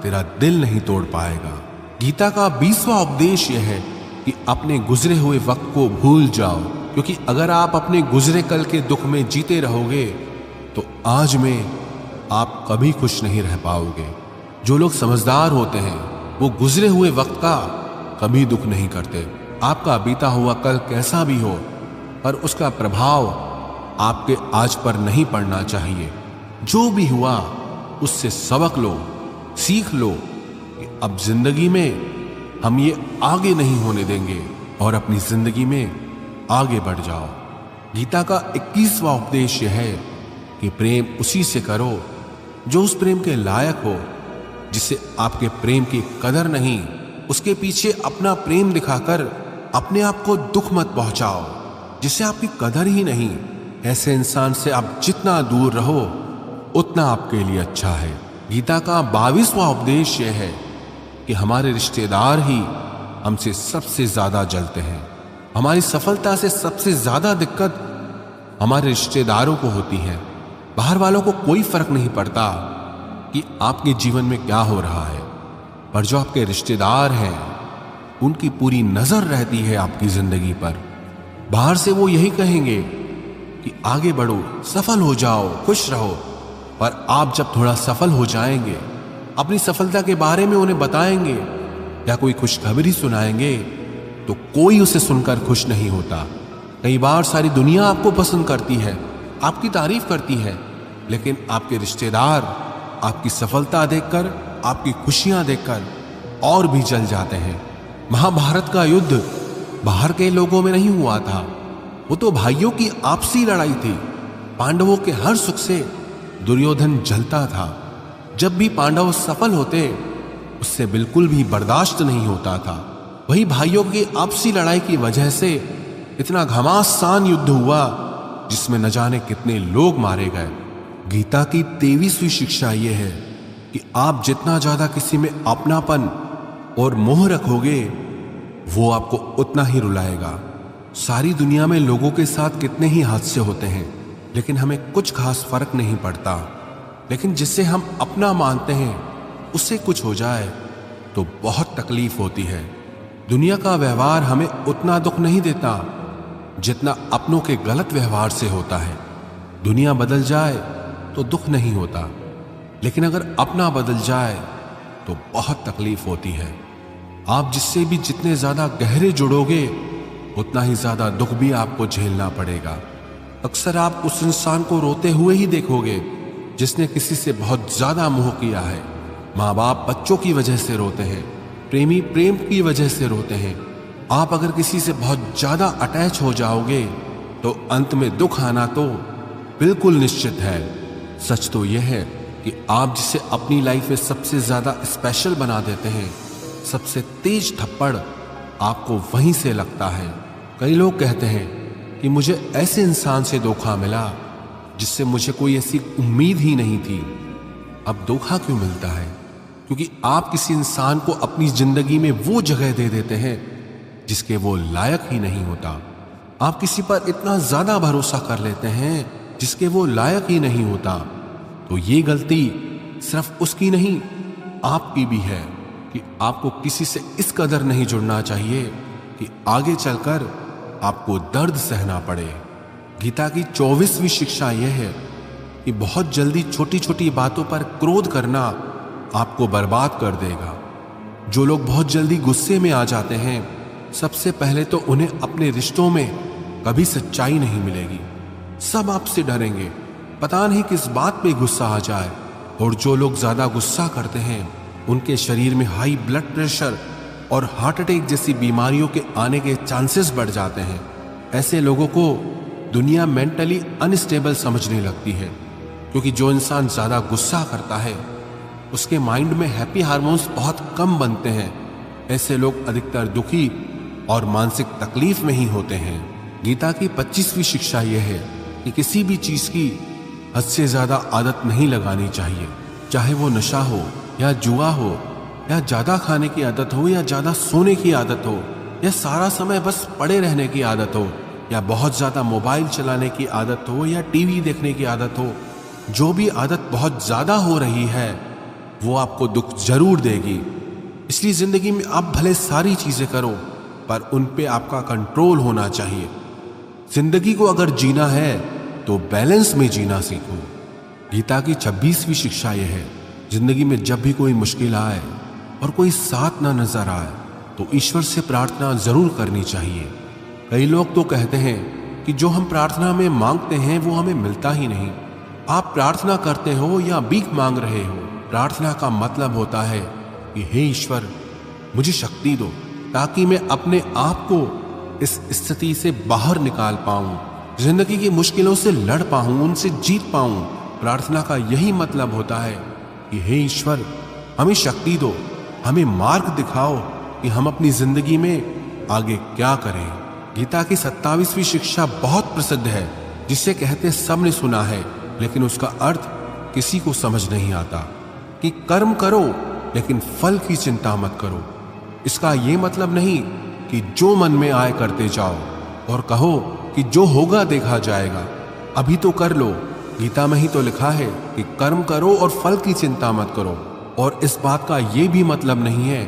तेरा दिल नहीं तोड़ पाएगा। गीता का 20वां उपदेश यह है कि अपने गुजरे हुए वक्त को भूल जाओ, क्योंकि अगर आप अपने गुजरे कल के दुख में जीते रहोगे तो आज में आप कभी खुश नहीं रह पाओगे। जो लोग समझदार होते हैं वो गुजरे हुए वक्त का कभी दुख नहीं करते। आपका बीता हुआ कल कैसा भी हो, पर उसका प्रभाव आपके आज पर नहीं पड़ना चाहिए। जो भी हुआ उससे सबक लो, सीख लो कि अब जिंदगी में हम ये आगे नहीं होने देंगे और अपनी जिंदगी में आगे बढ़ जाओ। गीता का 21वां उपदेश यह है कि प्रेम उसी से करो जो उस प्रेम के लायक हो। जिसे आपके प्रेम की कदर नहीं, उसके पीछे अपना प्रेम दिखाकर अपने आप को दुख मत पहुंचाओ। जिसे आपकी कदर ही नहीं, ऐसे इंसान से आप जितना दूर रहो उतना आपके लिए अच्छा है। गीता का 22वां उपदेश यह है कि हमारे रिश्तेदार ही हमसे सबसे ज्यादा जलते हैं। हमारी सफलता से सबसे ज्यादा दिक्कत हमारे रिश्तेदारों को होती है। बाहर वालों को कोई फर्क नहीं पड़ता कि आपके जीवन में क्या हो रहा है, पर जो आपके रिश्तेदार हैं उनकी पूरी नजर रहती है आपकी जिंदगी पर। बाहर से वो यही कहेंगे कि आगे बढ़ो, सफल हो जाओ, खुश रहो, पर आप जब थोड़ा सफल हो जाएंगे, अपनी सफलता के बारे में उन्हें बताएंगे या कोई खुशखबरी सुनाएंगे, तो कोई उसे सुनकर खुश नहीं होता। कई बार सारी दुनिया आपको पसंद करती है, आपकी तारीफ करती है, लेकिन आपके रिश्तेदार आपकी सफलता देखकर, आपकी खुशियां देखकर और भी जल जाते हैं। महाभारत का युद्ध बाहर के लोगों में नहीं हुआ था, वो तो भाइयों की आपसी लड़ाई थी। पांडवों के हर सुख से दुर्योधन जलता था। जब भी पांडव सफल होते उससे बिल्कुल भी बर्दाश्त नहीं होता था। वही भाइयों की आपसी लड़ाई की वजह से इतना घमासान युद्ध हुआ जिसमें न जाने कितने लोग मारे गए। गीता की 23वीं शिक्षा यह है कि आप जितना ज्यादा किसी में अपनापन और मोह रखोगे, वो आपको उतना ही रुलाएगा। सारी दुनिया में लोगों के साथ कितने ही हादसे होते हैं, लेकिन हमें कुछ खास फर्क नहीं पड़ता। लेकिन जिससे हम अपना मानते हैं उससे कुछ हो जाए तो बहुत तकलीफ होती है। दुनिया का व्यवहार हमें उतना दुख नहीं देता जितना अपनों के गलत व्यवहार से होता है। दुनिया बदल जाए तो दुख नहीं होता, लेकिन अगर अपना बदल जाए तो बहुत तकलीफ होती है। आप जिससे भी जितने ज्यादा गहरे जुड़ोगे उतना ही ज्यादा दुख भी आपको झेलना पड़ेगा। अक्सर आप उस इंसान को रोते हुए ही देखोगे जिसने किसी से बहुत ज्यादा मोह किया है। माँ बाप बच्चों की वजह से रोते हैं, प्रेमी प्रेम की वजह से रोते हैं। आप अगर किसी से बहुत ज्यादा अटैच हो जाओगे तो अंत में दुख आना तो बिल्कुल निश्चित है। सच तो यह है कि आप जिसे अपनी लाइफ में सबसे ज्यादा स्पेशल बना देते हैं, सबसे तेज थप्पड़ आपको वहीं से लगता है। कई लोग कहते हैं कि मुझे ऐसे इंसान से धोखा मिला जिससे मुझे कोई ऐसी उम्मीद ही नहीं थी। अब धोखा क्यों मिलता है? क्योंकि आप किसी इंसान को अपनी जिंदगी में वो जगह दे देते हैं जिसके वो लायक ही नहीं होता। आप किसी पर इतना ज्यादा भरोसा कर लेते हैं जिसके वो लायक ही नहीं होता। तो ये गलती सिर्फ उसकी नहीं, आपकी भी है कि आपको किसी से इस कदर नहीं जुड़ना चाहिए कि आगे चलकर आपको दर्द सहना पड़े। गीता की 24वीं शिक्षा यह है कि बहुत जल्दी छोटी छोटी बातों पर क्रोध करना आपको बर्बाद कर देगा। जो लोग बहुत जल्दी गुस्से में आ जाते हैं, सबसे पहले तो उन्हें अपने रिश्तों में कभी सच्चाई नहीं मिलेगी। सब आपसे डरेंगे, पता नहीं किस बात पे गुस्सा आ जाए। और जो लोग ज्यादा गुस्सा करते हैं, उनके शरीर में हाई ब्लड प्रेशर और हार्ट अटैक जैसी बीमारियों के आने के चांसेस बढ़ जाते हैं। ऐसे लोगों को दुनिया मेंटली अनस्टेबल समझने लगती है, क्योंकि जो इंसान ज्यादा गुस्सा करता है उसके माइंड में हैप्पी हार्मोन्स बहुत कम बनते हैं। ऐसे लोग अधिकतर दुखी और मानसिक तकलीफ में ही होते हैं। गीता की 25वीं शिक्षा यह है कि किसी भी चीज की हद से ज्यादा आदत नहीं लगानी चाहिए, चाहे वो नशा हो या जुआ हो या ज्यादा खाने की आदत हो या ज्यादा सोने की आदत हो या सारा समय बस पड़े रहने की आदत हो या बहुत ज्यादा मोबाइल चलाने की आदत हो या टीवी देखने की आदत हो। जो भी आदत बहुत ज्यादा हो रही है वो आपको दुख जरूर देगी। इसलिए जिंदगी में आप भले सारी चीजें करो, पर उन पे आपका कंट्रोल होना चाहिए। जिंदगी को अगर जीना है तो बैलेंस में जीना सीखो। गीता की 26वीं शिक्षा यह है, जिंदगी में जब भी कोई मुश्किल आए और कोई साथ ना नजर आए तो ईश्वर से प्रार्थना जरूर करनी चाहिए। कई लोग तो कहते हैं कि जो हम प्रार्थना में मांगते हैं वो हमें मिलता ही नहीं। आप प्रार्थना करते हो या भीख मांग रहे हो, प्रार्थना का मतलब होता है कि हे ईश्वर, मुझे शक्ति दो ताकि मैं अपने आप को इस स्थिति से बाहर निकाल पाऊं, जिंदगी की मुश्किलों से लड़ पाऊं, उनसे जीत पाऊं। प्रार्थना का यही मतलब होता है कि हे ईश्वर, हमें शक्ति दो, हमें मार्ग दिखाओ कि हम अपनी जिंदगी में आगे क्या करें। गीता की 27वीं शिक्षा बहुत प्रसिद्ध है, जिसे कहते सब ने सुना है, लेकिन उसका अर्थ किसी को समझ नहीं आता कि कर्म करो लेकिन फल की चिंता मत करो। इसका यह मतलब नहीं कि जो मन में आए करते जाओ और कहो कि जो होगा देखा जाएगा, अभी तो कर लो। गीता में ही तो लिखा है कि कर्म करो और फल की चिंता मत करो। और इस बात का यह भी मतलब नहीं है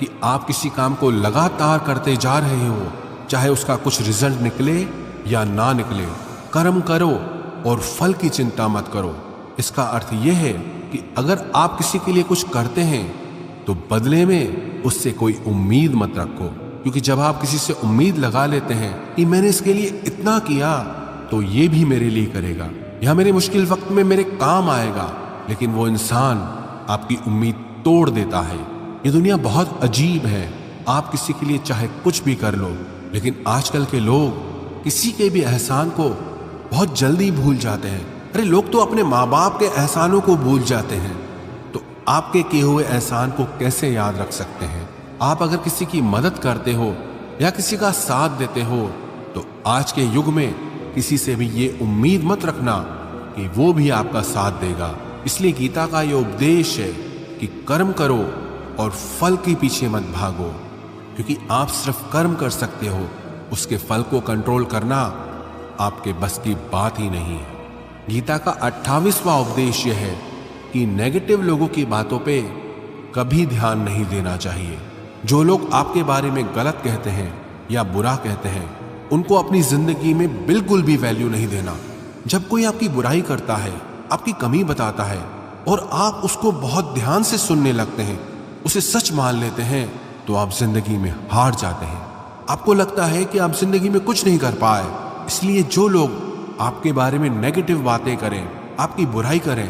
कि आप किसी काम को लगातार करते जा रहे हो, चाहे उसका कुछ रिजल्ट निकले या ना निकले। कर्म करो और फल की चिंता मत करो। इसका अर्थ यह है कि अगर आप किसी के लिए कुछ करते हैं तो बदले में उससे कोई उम्मीद मत रखो, क्योंकि जब आप किसी से उम्मीद लगा लेते हैं कि मैंने इसके लिए इतना किया तो ये भी मेरे लिए करेगा या मेरे मुश्किल वक्त में मेरे काम आएगा, लेकिन वो इंसान आपकी उम्मीद तोड़ देता है। ये दुनिया बहुत अजीब है। आप किसी के लिए चाहे कुछ भी कर लो, लेकिन आजकल के लोग किसी के भी एहसान को बहुत जल्दी भूल जाते हैं। अरे लोग तो अपने माँ बाप के एहसानों को भूल जाते हैं, तो आपके किए हुए एहसान को कैसे याद रख सकते हैं। आप अगर किसी की मदद करते हो या किसी का साथ देते हो तो आज के युग में किसी से भी ये उम्मीद मत रखना कि वो भी आपका साथ देगा। इसलिए गीता का ये उपदेश है कि कर्म करो और फल के पीछे मत भागो, क्योंकि आप सिर्फ कर्म कर सकते हो, उसके फल को कंट्रोल करना आपके बस की बात ही नहीं है। गीता का 28वां उपदेश यह है कि नेगेटिव लोगों की बातों पे कभी ध्यान नहीं देना चाहिए। जो लोग आपके बारे में गलत कहते हैं या बुरा कहते हैं, उनको अपनी जिंदगी में बिल्कुल भी वैल्यू नहीं देना। जब कोई आपकी बुराई करता है, आपकी कमी बताता है और आप उसको बहुत ध्यान से सुनने लगते हैं, उसे सच मान लेते हैं, तो आप जिंदगी में हार जाते हैं। आपको लगता है कि आप जिंदगी में कुछ नहीं कर पाए। इसलिए जो लोग आपके बारे में नेगेटिव बातें करें, आपकी बुराई करें,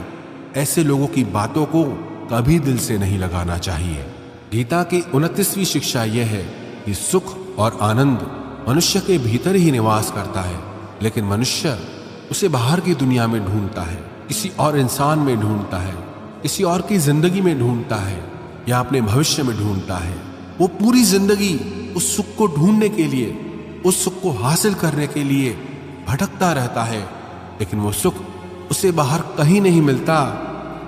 ऐसे लोगों की बातों को कभी दिल से नहीं लगाना चाहिए। गीता की 29वीं शिक्षा यह है कि सुख और आनंद मनुष्य के भीतर ही निवास करता है, लेकिन मनुष्य उसे बाहर की दुनिया में ढूंढता है, किसी और इंसान में ढूंढता है, किसी और की जिंदगी में ढूंढता है या अपने भविष्य में ढूंढता है। वो पूरी जिंदगी उस सुख को ढूंढने के लिए, उस सुख को हासिल करने के लिए भटकता रहता है, लेकिन वो सुख उसे बाहर कहीं नहीं मिलता,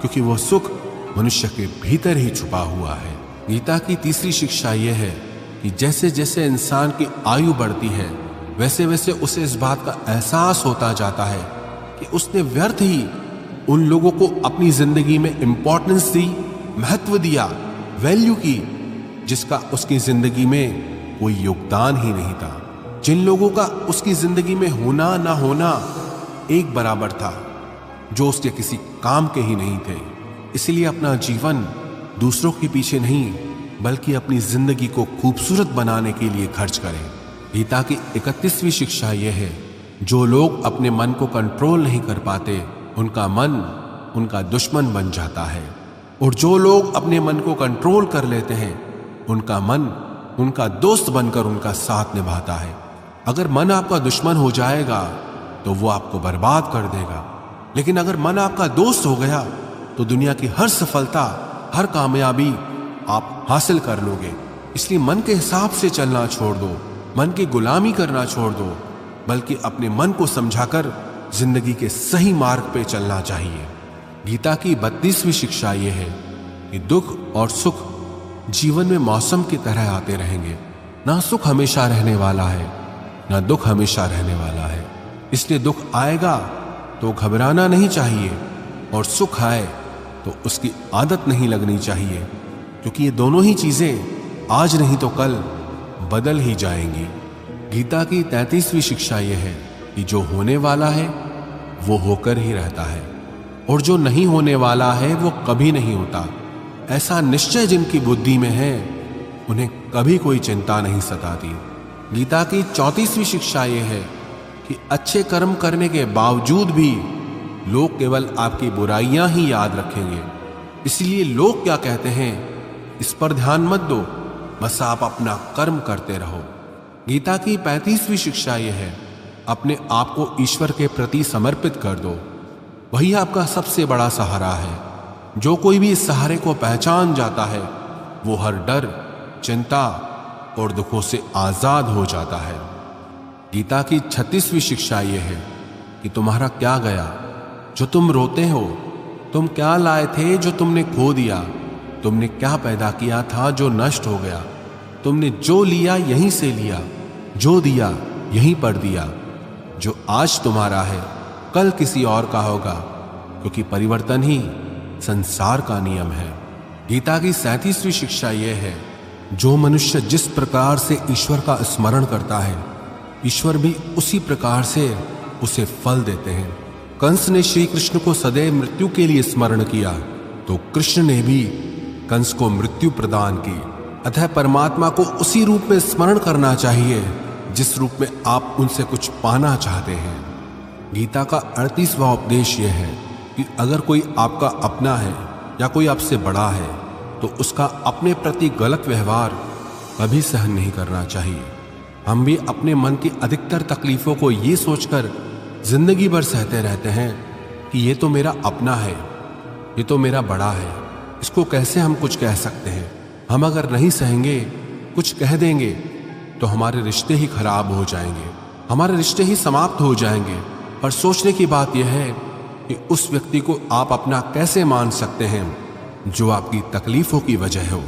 क्योंकि वो सुख मनुष्य के भीतर ही छुपा हुआ है। गीता की 3री शिक्षा यह है कि जैसे जैसे इंसान की आयु बढ़ती है, वैसे वैसे उसे इस बात का एहसास होता जाता है कि उसने व्यर्थ ही उन लोगों को अपनी जिंदगी में इंपॉर्टेंस दी, महत्व दिया, वैल्यू की, जिसका उसकी जिंदगी में कोई योगदान ही नहीं था। जिन लोगों का उसकी जिंदगी में होना ना होना एक बराबर था, जो उसके किसी काम के ही नहीं थे। इसलिए अपना जीवन दूसरों के पीछे नहीं, बल्कि अपनी जिंदगी को खूबसूरत बनाने के लिए खर्च करें। गीता की 31वीं शिक्षा यह है, जो लोग अपने मन को कंट्रोल नहीं कर पाते, उनका मन उनका दुश्मन बन जाता है, और जो लोग अपने मन को कंट्रोल कर लेते हैं, उनका मन उनका दोस्त बनकर उनका साथ निभाता है। अगर मन आपका दुश्मन हो जाएगा तो वो आपको बर्बाद कर देगा, लेकिन अगर मन आपका दोस्त हो गया तो दुनिया की हर सफलता, हर कामयाबी आप हासिल कर लोगे। इसलिए मन के हिसाब से चलना छोड़ दो, मन की गुलामी करना छोड़ दो, बल्कि अपने मन को समझाकर जिंदगी के सही मार्ग पे चलना चाहिए। गीता की 32वीं शिक्षा यह है कि दुख और सुख जीवन में मौसम की तरह आते रहेंगे। ना सुख हमेशा रहने वाला है, ना दुख हमेशा रहने वाला है। इसलिए दुख आएगा तो घबराना नहीं चाहिए, और सुख आए तो उसकी आदत नहीं लगनी चाहिए, क्योंकि ये दोनों ही चीजें आज नहीं तो कल बदल ही जाएंगी। गीता की 33वीं शिक्षा यह है कि जो होने वाला है वो होकर ही रहता है, और जो नहीं होने वाला है वो कभी नहीं होता। ऐसा निश्चय जिनकी बुद्धि में है, उन्हें कभी कोई चिंता नहीं सताती। गीता की 34वीं शिक्षा यह है कि अच्छे कर्म करने के बावजूद भी लोग केवल आपकी बुराइयां ही याद रखेंगे। इसलिए लोग क्या कहते हैं इस पर ध्यान मत दो, बस आप अपना कर्म करते रहो। गीता की 35वीं शिक्षा यह है, अपने आप को ईश्वर के प्रति समर्पित कर दो, वही आपका सबसे बड़ा सहारा है। जो कोई भी इस सहारे को पहचान जाता है, वो हर डर, चिंता और दुखों से आजाद हो जाता है। गीता की 36वीं शिक्षा यह है कि तुम्हारा क्या गया जो तुम रोते हो, तुम क्या लाए थे जो तुमने खो दिया, तुमने क्या पैदा किया था जो नष्ट हो गया, तुमने जो लिया यहीं से लिया, जो दिया यहीं पर दिया। जो आज तुम्हारा है कल किसी और का होगा, क्योंकि परिवर्तन ही संसार का नियम है। गीता की 37वीं शिक्षा यह है, जो मनुष्य जिस प्रकार से ईश्वर का स्मरण करता है, ईश्वर भी उसी प्रकार से उसे फल देते हैं। कंस ने श्री कृष्ण को सदैव मृत्यु के लिए स्मरण किया, तो कृष्ण ने भी कंस को मृत्यु प्रदान की। अतः परमात्मा को उसी रूप में स्मरण करना चाहिए जिस रूप में आप उनसे कुछ पाना चाहते हैं। गीता का 38वां उपदेश यह है कि अगर कोई आपका अपना है या कोई आपसे बड़ा है, तो उसका अपने प्रति गलत व्यवहार कभी सहन नहीं करना चाहिए। हम भी अपने मन की अधिकतर तकलीफों को ये सोचकर जिंदगी भर सहते रहते हैं कि ये तो मेरा अपना है, ये तो मेरा बड़ा है, इसको कैसे हम कुछ कह सकते हैं। हम अगर नहीं सहेंगे, कुछ कह देंगे, तो हमारे रिश्ते ही खराब हो जाएंगे, हमारे रिश्ते ही समाप्त हो जाएंगे। पर सोचने की बात यह है कि उस व्यक्ति को आप अपना कैसे मान सकते हैं जो आपकी तकलीफों की वजह हो।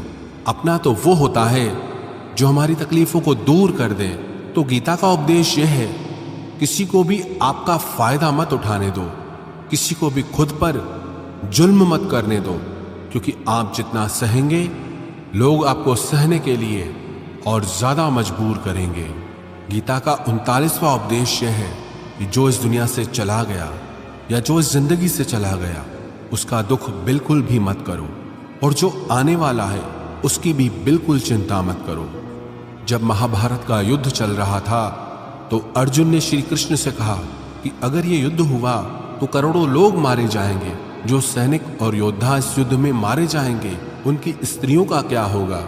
अपना तो वो होता है जो हमारी तकलीफों को दूर कर दे। तो गीता का उपदेश यह है, किसी को भी आपका फायदा मत उठाने दो, किसी को भी खुद पर जुल्म मत करने दो, क्योंकि आप जितना सहेंगे, लोग आपको सहने के लिए और ज्यादा मजबूर करेंगे। गीता का 39वां उपदेश यह है कि जो इस दुनिया से चला गया या जो इस जिंदगी से चला गया, उसका दुख बिल्कुल भी मत करो, और जो आने वाला है उसकी भी बिल्कुल चिंता मत करो। जब महाभारत का युद्ध चल रहा था, तो अर्जुन ने श्री कृष्ण से कहा कि अगर ये युद्ध हुआ तो करोड़ों लोग मारे जाएंगे, जो सैनिक और योद्धा इस युद्ध में मारे जाएंगे उनकी स्त्रियों का क्या होगा,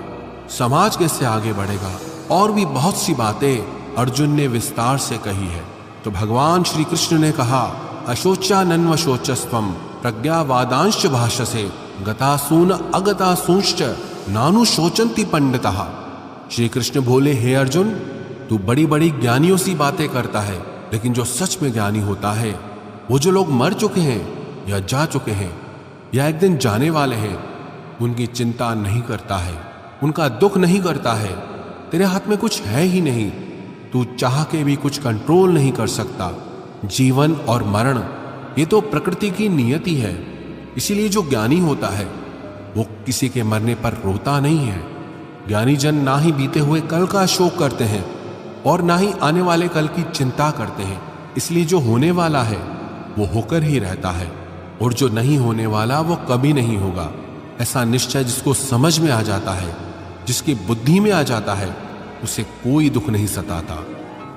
समाज कैसे आगे बढ़ेगा, और भी बहुत सी बातें अर्जुन ने विस्तार से कही है। तो भगवान श्री कृष्ण ने कहा, अशोचानन्व शोचस्त्वम प्रज्ञावादांश भाषसे गतासून अगतासूंश्च नानु शोचंति पंडितः। श्री कृष्ण बोले, हे अर्जुन, तू बड़ी बड़ी ज्ञानियों सी बातें करता है, लेकिन जो सच में ज्ञानी होता है वो जो लोग मर चुके हैं या जा चुके हैं या एक दिन जाने वाले हैं, उनकी चिंता नहीं करता है, उनका दुख नहीं करता है। तेरे हाथ में कुछ है ही नहीं, तू चाह के भी कुछ कंट्रोल नहीं कर सकता। जीवन और मरण ये तो प्रकृति की नियति है। इसीलिए जो ज्ञानी होता है वो किसी के मरने पर रोता नहीं है। ज्ञानी जन ना ही बीते हुए कल का शोक करते हैं और ना ही आने वाले कल की चिंता करते हैं। इसलिए जो होने वाला है वो होकर ही रहता है, और जो नहीं होने वाला वो कभी नहीं होगा। ऐसा निश्चय जिसको समझ में आ जाता है, जिसकी बुद्धि में आ जाता है, उसे कोई दुख नहीं सताता,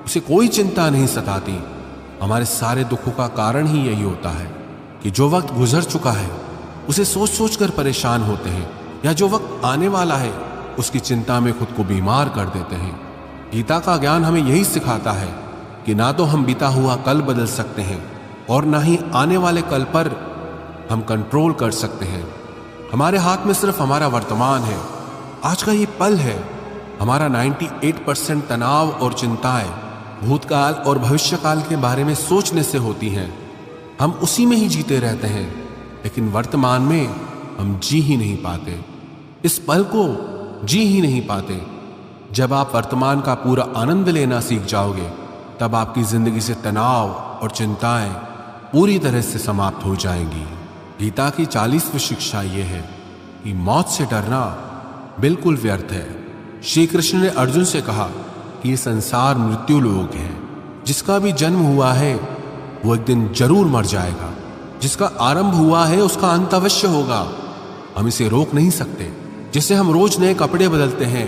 उसे कोई चिंता नहीं सताती। हमारे सारे दुखों का कारण ही यही होता है कि जो वक्त गुजर चुका है उसे सोच सोच कर परेशान होते हैं, या जो वक्त आने वाला है उसकी चिंता में खुद को बीमार कर देते हैं। गीता का ज्ञान हमें यही सिखाता है कि ना तो हम बीता हुआ कल बदल सकते हैं और ना ही आने वाले कल पर हम कंट्रोल कर सकते हैं। हमारे हाथ में सिर्फ हमारा वर्तमान है, आज का ये पल है। हमारा 98% तनाव और चिंताएं भूतकाल और भविष्यकाल के बारे में सोचने से होती हैं। हम उसी में ही जीते रहते हैं, लेकिन वर्तमान में हम जी ही नहीं पाते, इस पल को जी ही नहीं पाते। जब आप वर्तमान का पूरा आनंद लेना सीख जाओगे, तब आपकी जिंदगी से तनाव और चिंताएं पूरी तरह से समाप्त हो जाएंगी। गीता की 40वीं शिक्षा यह है कि मौत से डरना बिल्कुल व्यर्थ है। श्री कृष्ण ने अर्जुन से कहा कि ये संसार मृत्यु लोक है, जिसका भी जन्म हुआ है वो एक दिन जरूर मर जाएगा, जिसका आरंभ हुआ है उसका अंत अवश्य होगा। हम इसे रोक नहीं सकते। जैसे हम रोज नए कपड़े बदलते हैं,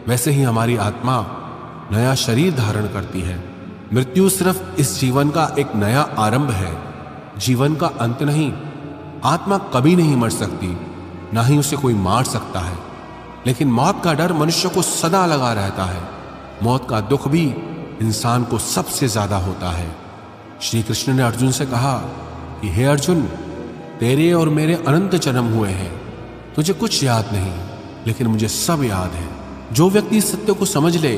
वैसे ही हमारी आत्मा नया शरीर धारण करती है। मृत्यु सिर्फ इस जीवन का एक नया आरंभ है, जीवन का अंत नहीं। आत्मा कभी नहीं मर सकती, ना ही उसे कोई मार सकता है, लेकिन मौत का डर मनुष्य को सदा लगा रहता है। मौत का दुख भी इंसान को सबसे ज्यादा होता है। श्री कृष्ण ने अर्जुन से कहा कि हे अर्जुन, तेरे और मेरे अनंत जन्म हुए हैं, तुझे कुछ याद नहीं, लेकिन मुझे सब याद है। जो व्यक्ति इस सत्य को समझ ले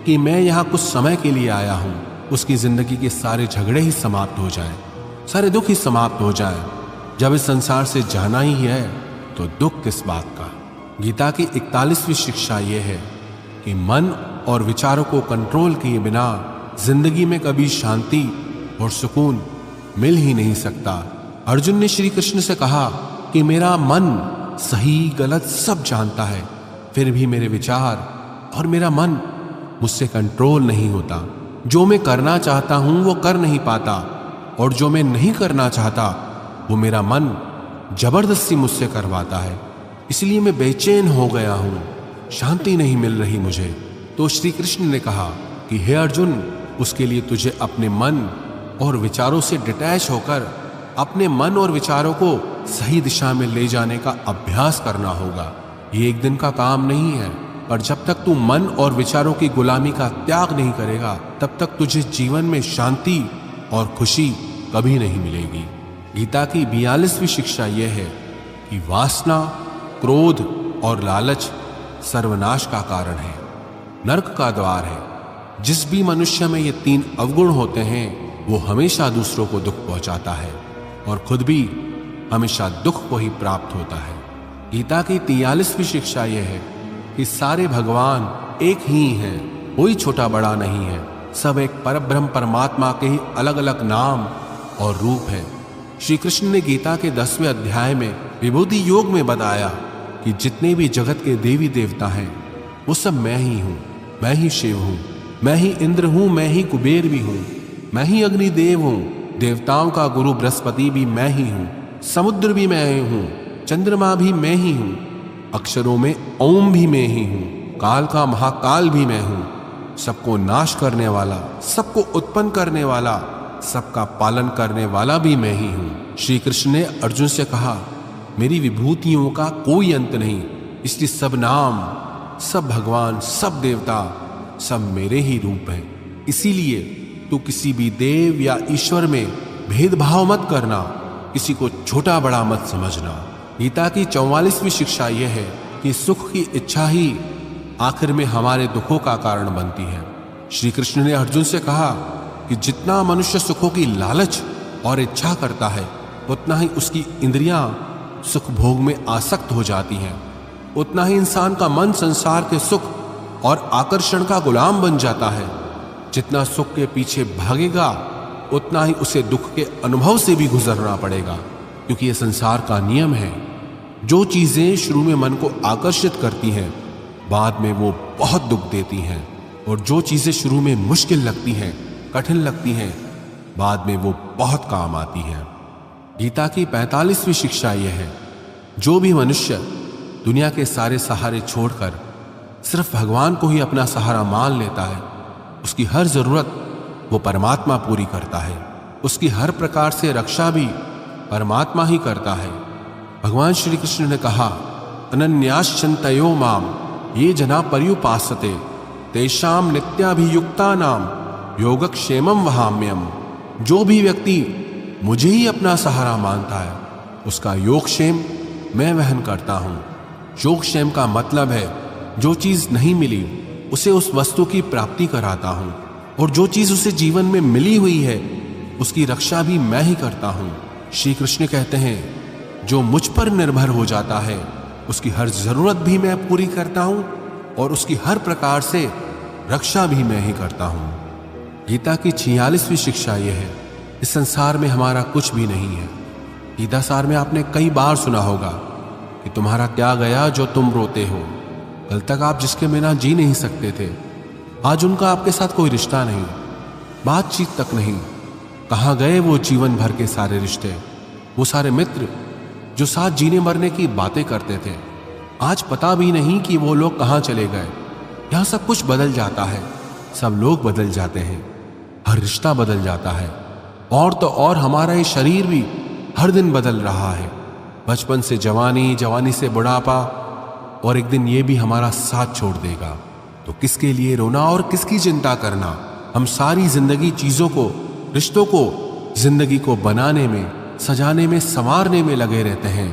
कि मैं यहाँ कुछ समय के लिए आया हूँ, उसकी जिंदगी के सारे झगड़े ही समाप्त हो जाएं, सारे दुख ही समाप्त हो जाएं। जब इस संसार से जाना ही है तो दुख किस बात का। गीता की 41वीं शिक्षा यह है कि मन और विचारों को कंट्रोल किए बिना जिंदगी में कभी शांति और सुकून मिल ही नहीं सकता। अर्जुन ने श्री कृष्ण से कहा कि मेरा मन सही गलत सब जानता है, फिर भी मेरे विचार और मेरा मन मुझसे कंट्रोल नहीं होता। जो मैं करना चाहता हूं वो कर नहीं पाता, और जो मैं नहीं करना चाहता वो मेरा मन जबरदस्ती मुझसे करवाता है। इसलिए मैं बेचैन हो गया हूं, शांति नहीं मिल रही मुझे। तो श्री कृष्ण ने कहा कि हे अर्जुन, उसके लिए तुझे अपने मन और विचारों से डिटैच होकर अपने मन और विचारों को सही दिशा में ले जाने का अभ्यास करना होगा। ये एक दिन का काम नहीं है, पर जब तक तू मन और विचारों की गुलामी का त्याग नहीं करेगा, तब तक तुझे जीवन में शांति और खुशी कभी नहीं मिलेगी। गीता की 42वीं शिक्षा यह है कि वासना, क्रोध और लालच सर्वनाश का कारण है, नरक का द्वार है। जिस भी मनुष्य में ये 3 अवगुण होते हैं वो हमेशा दूसरों को दुख पहुंचाता है और खुद भी हमेशा दुख को ही प्राप्त होता है। गीता की 43वीं शिक्षा यह है कि सारे भगवान एक ही हैं, कोई छोटा बड़ा नहीं है। सब एक परब्रह्म परमात्मा के ही अलग अलग नाम और रूप है। श्री कृष्ण ने गीता के 10वें अध्याय में विभूति योग में बताया कि जितने भी जगत के देवी देवता हैं वो सब मैं ही हूँ, मैं ही शिव हूँ, मैं ही इंद्र हूँ, मैं ही कुबेर भी हूँ, मैं ही अग्निदेव हूँ, देवताओं का गुरु बृहस्पति भी मैं ही हूँ, समुद्र भी मैं ही हूँ, चंद्रमा भी मैं ही हूँ, अक्षरों में ओम भी मैं ही हूँ, काल का महाकाल भी मैं हूँ, सबको नाश करने वाला, सबको उत्पन्न करने वाला, सबका पालन करने वाला भी मैं ही हूँ। श्री कृष्ण ने अर्जुन से कहा, मेरी विभूतियों का कोई अंत नहीं, इसलिए सब नाम, सब भगवान, सब देवता, सब मेरे ही रूप हैं। इसीलिए तू किसी भी देव या ईश्वर में भेदभाव मत करना, किसी को छोटा बड़ा मत समझना। गीता की 44वीं शिक्षा यह है कि सुख की इच्छा ही आखिर में हमारे दुखों का कारण बनती है। श्री कृष्ण ने अर्जुन से कहा कि जितना मनुष्य सुखों की लालच और इच्छा करता है, उतना ही उसकी इंद्रियां सुख भोग में आसक्त हो जाती हैं, उतना ही इंसान का मन संसार के सुख और आकर्षण का गुलाम बन जाता है। जितना सुख के पीछे भागेगा, उतना ही उसे दुख के अनुभव से भी गुजरना पड़ेगा, क्योंकि यह संसार का नियम है। जो चीजें शुरू में मन को आकर्षित करती हैं, बाद में वो बहुत दुख देती हैं, और जो चीजें शुरू में मुश्किल लगती हैं, कठिन लगती हैं, बाद में वो बहुत काम आती हैं। गीता की 45वीं शिक्षा यह है, जो भी मनुष्य दुनिया के सारे सहारे छोड़कर सिर्फ भगवान को ही अपना सहारा मान लेता है, उसकी हर जरूरत वो परमात्मा पूरी करता है। उसकी हर प्रकार से रक्षा भी परमात्मा ही करता है। भगवान श्री कृष्ण ने कहा, अनन्याश्चिन्तयो माम ये जना पर्युपासते तेषाम नित्याभियुक्तानाम योगक्षेमम वहाम्यम। जो भी व्यक्ति मुझे ही अपना सहारा मानता है, उसका योगक्षेम मैं वहन करता हूं। योगक्षेम का मतलब है जो चीज नहीं मिली उसे उस वस्तु की प्राप्ति कराता हूं, और जो चीज उसे जीवन में मिली हुई है उसकी रक्षा भी मैं ही करता हूं। श्री कृष्ण कहते हैं, जो मुझ पर निर्भर हो जाता है उसकी हर जरूरत भी मैं पूरी करता हूं, और उसकी हर प्रकार से रक्षा भी मैं ही करता हूं। गीता की 46वीं शिक्षा यह है, इस संसार में हमारा कुछ भी नहीं है। गीता सार में आपने कई बार सुना होगा कि तुम्हारा क्या गया जो तुम रोते हो। कल तक आप जिसके बिना जी नहीं सकते थे, आज उनका आपके साथ कोई रिश्ता नहीं, बातचीत तक नहीं। कहाँ गए वो जीवन भर के सारे रिश्ते, वो सारे मित्र जो साथ जीने मरने की बातें करते थे? आज पता भी नहीं कि वो लोग कहाँ चले गए। यहाँ सब कुछ बदल जाता है, सब लोग बदल जाते हैं, हर रिश्ता बदल जाता है, और तो और हमारा ये शरीर भी हर दिन बदल रहा है। बचपन से जवानी, जवानी से बुढ़ापा, और एक दिन ये भी हमारा साथ छोड़ देगा। तो किसके लिए रोना और किसकी चिंता करना? हम सारी जिंदगी चीजों को, रिश्तों को, जिंदगी को बनाने में, सजाने में, संवारने में लगे रहते हैं,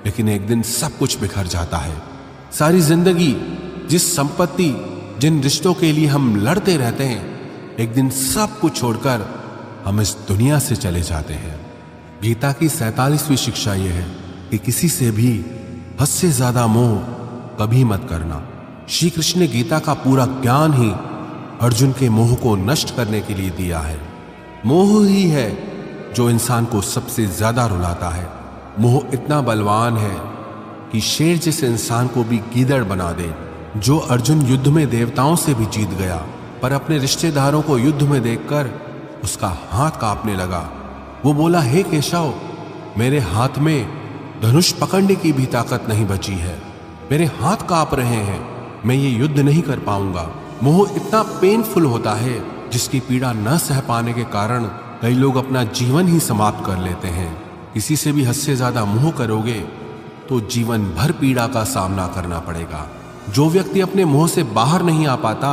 लेकिन एक दिन सब कुछ बिखर जाता है। सारी जिंदगी जिस संपत्ति, जिन रिश्तों के लिए हम लड़ते रहते हैं, एक दिन सब कुछ छोड़कर हम इस दुनिया से चले जाते हैं। गीता की 47वीं शिक्षा यह है कि किसी से भी हद से ज्यादा मोह कभी मत करना। श्री कृष्ण ने गीता का पूरा ज्ञान ही अर्जुन के मोह को नष्ट करने के लिए दिया है। मोह ही है जो इंसान को सबसे ज्यादा रुलाता है। मोह इतना बलवान है कि शेर जैसे इंसान को भी गीदड़ बना दे। जो अर्जुन युद्ध में देवताओं से भी जीत गया, पर अपने रिश्तेदारों को युद्ध में देखकर उसका हाथ कांपने लगा। वो बोला, हे केशव, मेरे हाथ में धनुष पकड़ने की भी ताकत नहीं बची है, मेरे हाथ कांप रहे हैं, मैं ये युद्ध नहीं कर पाऊंगा। मोह इतना पेनफुल होता है जिसकी पीड़ा न सह पाने के कारण कई लोग अपना जीवन ही समाप्त कर लेते हैं। किसी से भी हद से ज्यादा मोह करोगे तो जीवन भर पीड़ा का सामना करना पड़ेगा। जो व्यक्ति अपने मोह से बाहर नहीं आ पाता,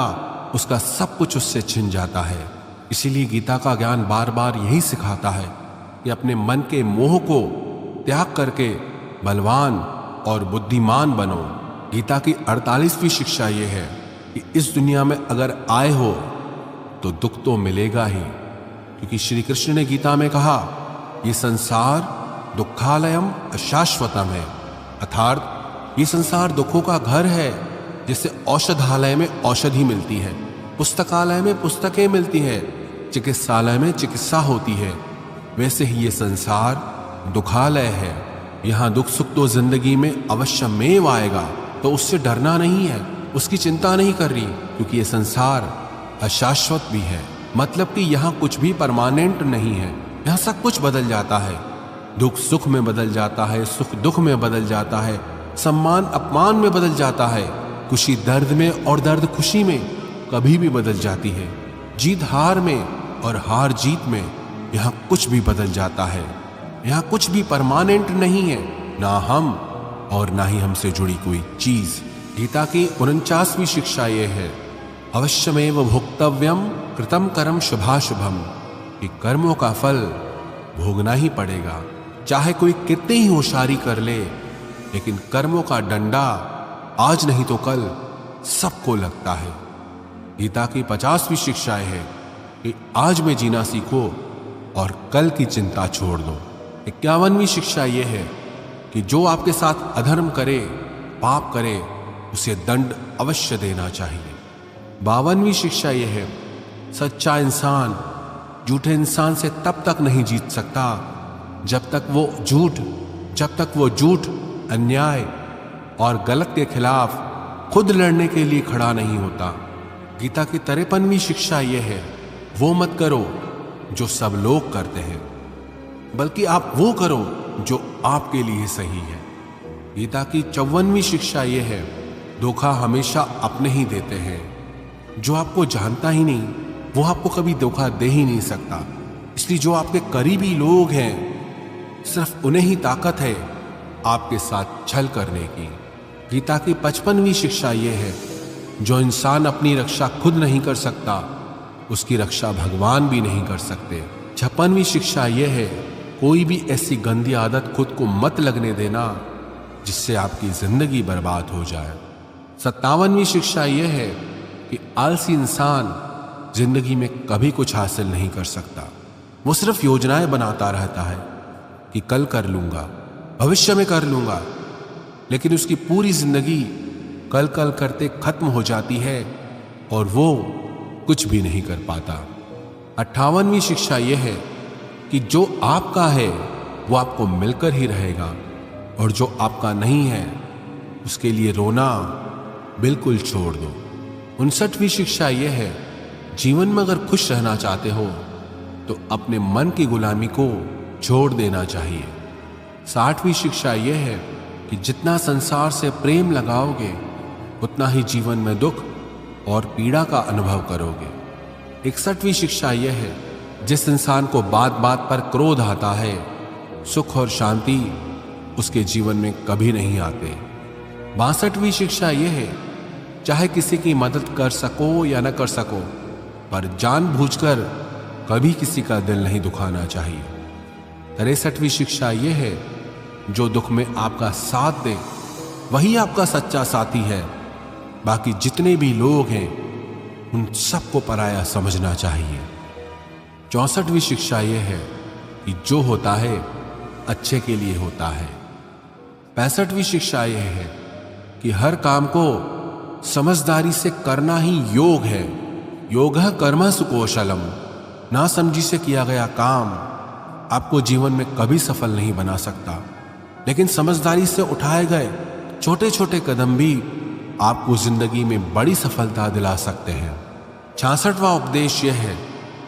उसका सब कुछ उससे छिन जाता है। इसीलिए गीता का ज्ञान बार बार यही सिखाता है कि अपने मन के मोह को त्याग करके बलवान और बुद्धिमान बनो। गीता की 48वीं शिक्षा यह है कि इस दुनिया में अगर आए हो तो दुख तो मिलेगा ही, क्योंकि श्री कृष्ण ने गीता में कहा, ये संसार दुखालयम अशाश्वतम है, अर्थात ये संसार दुखों का घर है। जैसे औषधालय में औषधि मिलती है, पुस्तकालय में पुस्तकें मिलती है, चिकित्सालय में चिकित्सा होती है, वैसे ही ये संसार दुखालय है। यहाँ दुख सुख तो जिंदगी में अवश्यमेव आएगा, तो उससे डरना नहीं है, उसकी चिंता नहीं करनी, क्योंकि ये संसार अशाश्वत भी है। मतलब कि यहाँ कुछ भी परमानेंट नहीं है, यहाँ सब कुछ बदल जाता है। दुख सुख में बदल जाता है, सुख दुख में बदल जाता है, सम्मान अपमान में बदल जाता है, खुशी दर्द में और दर्द खुशी में कभी भी बदल जाती है। जीत हार में और हार जीत में यहाँ कुछ भी बदल जाता है। यहाँ कुछ भी परमानेंट नहीं है, ना हम और ना ही हमसे जुड़ी कोई चीज। गीता की 49वीं शिक्षा यह है, अवश्यमेव भोक्तव्यम कृतम कर्म शुभाशुभम, कि कर्मों का फल भोगना ही पड़ेगा, चाहे कोई कितनी ही होशियारी कर ले, लेकिन कर्मों का डंडा आज नहीं तो कल सबको लगता है। गीता की 50वीं शिक्षा है कि आज में जीना सीखो और कल की चिंता छोड़ दो। 51वीं शिक्षा यह है कि जो आपके साथ अधर्म करे, पाप करे, उसे दंड अवश्य देना चाहिए। 52वीं शिक्षा यह है, सच्चा इंसान झूठे इंसान से तब तक नहीं जीत सकता जब तक वो झूठ, अन्याय और गलत के खिलाफ खुद लड़ने के लिए खड़ा नहीं होता। गीता की 53वीं शिक्षा यह है, वो मत करो जो सब लोग करते हैं, बल्कि आप वो करो जो आपके लिए सही है। गीता की 54वीं शिक्षा यह है, धोखा हमेशा अपने ही देते हैं। जो आपको जानता ही नहीं वो आपको कभी धोखा दे ही नहीं सकता। इसलिए जो आपके करीबी लोग हैं, सिर्फ उन्हें ही ताकत है आपके साथ छल करने की। गीता की 55वीं शिक्षा यह है, जो इंसान अपनी रक्षा खुद नहीं कर सकता, उसकी रक्षा भगवान भी नहीं कर सकते। 56वीं शिक्षा यह है, कोई भी ऐसी गंदी आदत खुद को मत लगने देना जिससे आपकी जिंदगी बर्बाद हो जाए। 57वीं शिक्षा यह है कि आलसी इंसान जिंदगी में कभी कुछ हासिल नहीं कर सकता। वो सिर्फ योजनाएं बनाता रहता है कि कल कर लूंगा, भविष्य में कर लूंगा, लेकिन उसकी पूरी जिंदगी कल कल करते खत्म हो जाती है और वो कुछ भी नहीं कर पाता। 58वीं शिक्षा यह है कि जो आपका है वो आपको मिलकर ही रहेगा और जो आपका नहीं है उसके लिए रोना बिल्कुल छोड़ दो। 59वीं शिक्षा यह है, जीवन में अगर खुश रहना चाहते हो तो अपने मन की गुलामी को छोड़ देना चाहिए। 60वीं शिक्षा यह है कि जितना संसार से प्रेम लगाओगे उतना ही जीवन में दुख और पीड़ा का अनुभव करोगे। 61वीं शिक्षा यह है, जिस इंसान को बात बात पर क्रोध आता है, सुख और शांति उसके जीवन में कभी नहीं आते। 62वीं शिक्षा यह है, चाहे किसी की मदद कर सको या न कर सको, पर जानबूझकर कभी किसी का दिल नहीं दुखाना चाहिए। 63वीं शिक्षा यह है, जो दुख में आपका साथ दे वही आपका सच्चा साथी है। बाकी जितने भी लोग हैं उन सबको पराया समझना चाहिए। 64वीं शिक्षा यह है कि जो होता है अच्छे के लिए होता है। 65वीं शिक्षा यह है कि हर काम को समझदारी से करना ही योग है। योगः कर्मसु सुकौशलम। ना समझी से किया गया काम आपको जीवन में कभी सफल नहीं बना सकता, लेकिन समझदारी से उठाए गए छोटे छोटे कदम भी आपको जिंदगी में बड़ी सफलता दिला सकते हैं। 66वां उपदेश यह है,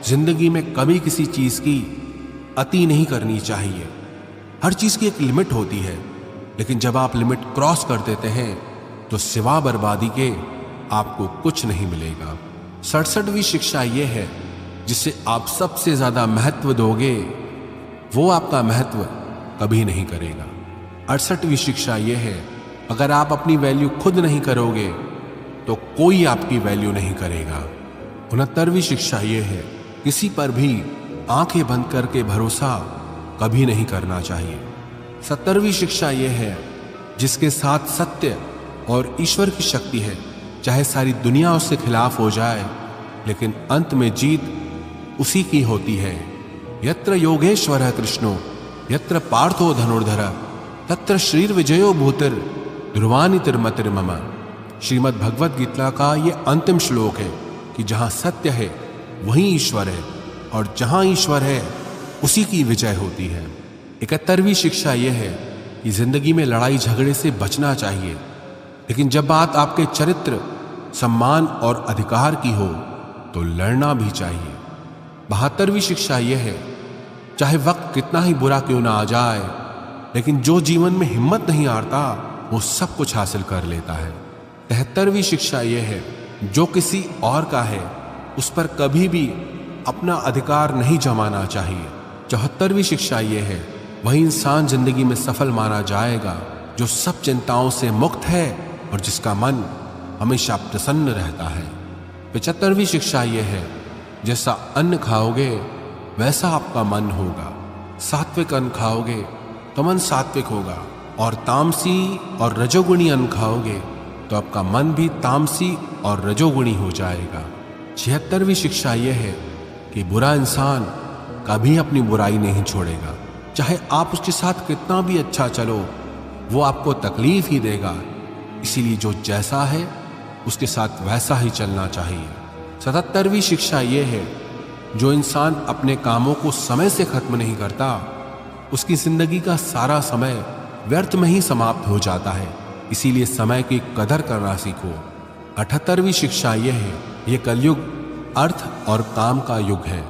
जिंदगी में कभी किसी चीज की अति नहीं करनी चाहिए। हर चीज की एक लिमिट होती है, लेकिन जब आप लिमिट क्रॉस कर देते हैं तो सिवा बर्बादी के आपको कुछ नहीं मिलेगा। 67वीं शिक्षा यह है, जिसे आप सबसे ज्यादा महत्व दोगे वो आपका महत्व कभी नहीं करेगा। 68वीं शिक्षा यह है, अगर आप अपनी वैल्यू खुद नहीं करोगे तो कोई आपकी वैल्यू नहीं करेगा। 69वीं शिक्षा यह है, किसी पर भी आंखें बंद करके भरोसा कभी नहीं करना चाहिए। 70वीं शिक्षा यह है, जिसके साथ सत्य और ईश्वर की शक्ति है, चाहे सारी दुनिया उसके खिलाफ हो जाए, लेकिन अंत में जीत उसी की होती है। यत्र योगेश्वरः कृष्णो यत्र पार्थो धनुर्धर तत्र श्रीर विजयो भूतिर ध्रुवानि तिर्मतिर्मम। श्रीमद् भगवत गीता का ये अंतिम श्लोक है कि जहां सत्य है वहीं ईश्वर है और जहां ईश्वर है उसी की विजय होती है। 71वीं शिक्षा यह है कि जिंदगी में लड़ाई झगड़े से बचना चाहिए, लेकिन जब बात आपके चरित्र, सम्मान और अधिकार की हो तो लड़ना भी चाहिए। 72वीं शिक्षा यह है, चाहे वक्त कितना ही बुरा क्यों ना आ जाए, लेकिन जो जीवन में हिम्मत नहीं हारता वो सब कुछ हासिल कर लेता है। 73वीं शिक्षा यह है, जो किसी और का है उस पर कभी भी अपना अधिकार नहीं जमाना चाहिए। 74वीं शिक्षा यह है, वही इंसान जिंदगी में सफल माना जाएगा जो सब चिंताओं से मुक्त है और जिसका मन हमेशा प्रसन्न रहता है। 75वीं शिक्षा यह है, जैसा अन्न खाओगे वैसा आपका मन होगा। सात्विक अन्न खाओगे तो मन सात्विक होगा, और तामसी और रजोगुणी अन्न खाओगे तो आपका मन भी तामसी और रजोगुणी हो जाएगा। 76वीं शिक्षा यह है कि बुरा इंसान कभी अपनी बुराई नहीं छोड़ेगा। चाहे आप उसके साथ कितना भी अच्छा चलो, वो आपको तकलीफ ही देगा। इसीलिए जो जैसा है उसके साथ वैसा ही चलना चाहिए। 77वीं शिक्षा यह है, जो इंसान अपने कामों को समय से खत्म नहीं करता, उसकी जिंदगी का सारा समय व्यर्थ में ही समाप्त हो जाता है। इसीलिए समय की कदर करना सीखो। 78वीं शिक्षा यह है, यह कलयुग अर्थ और काम का युग है।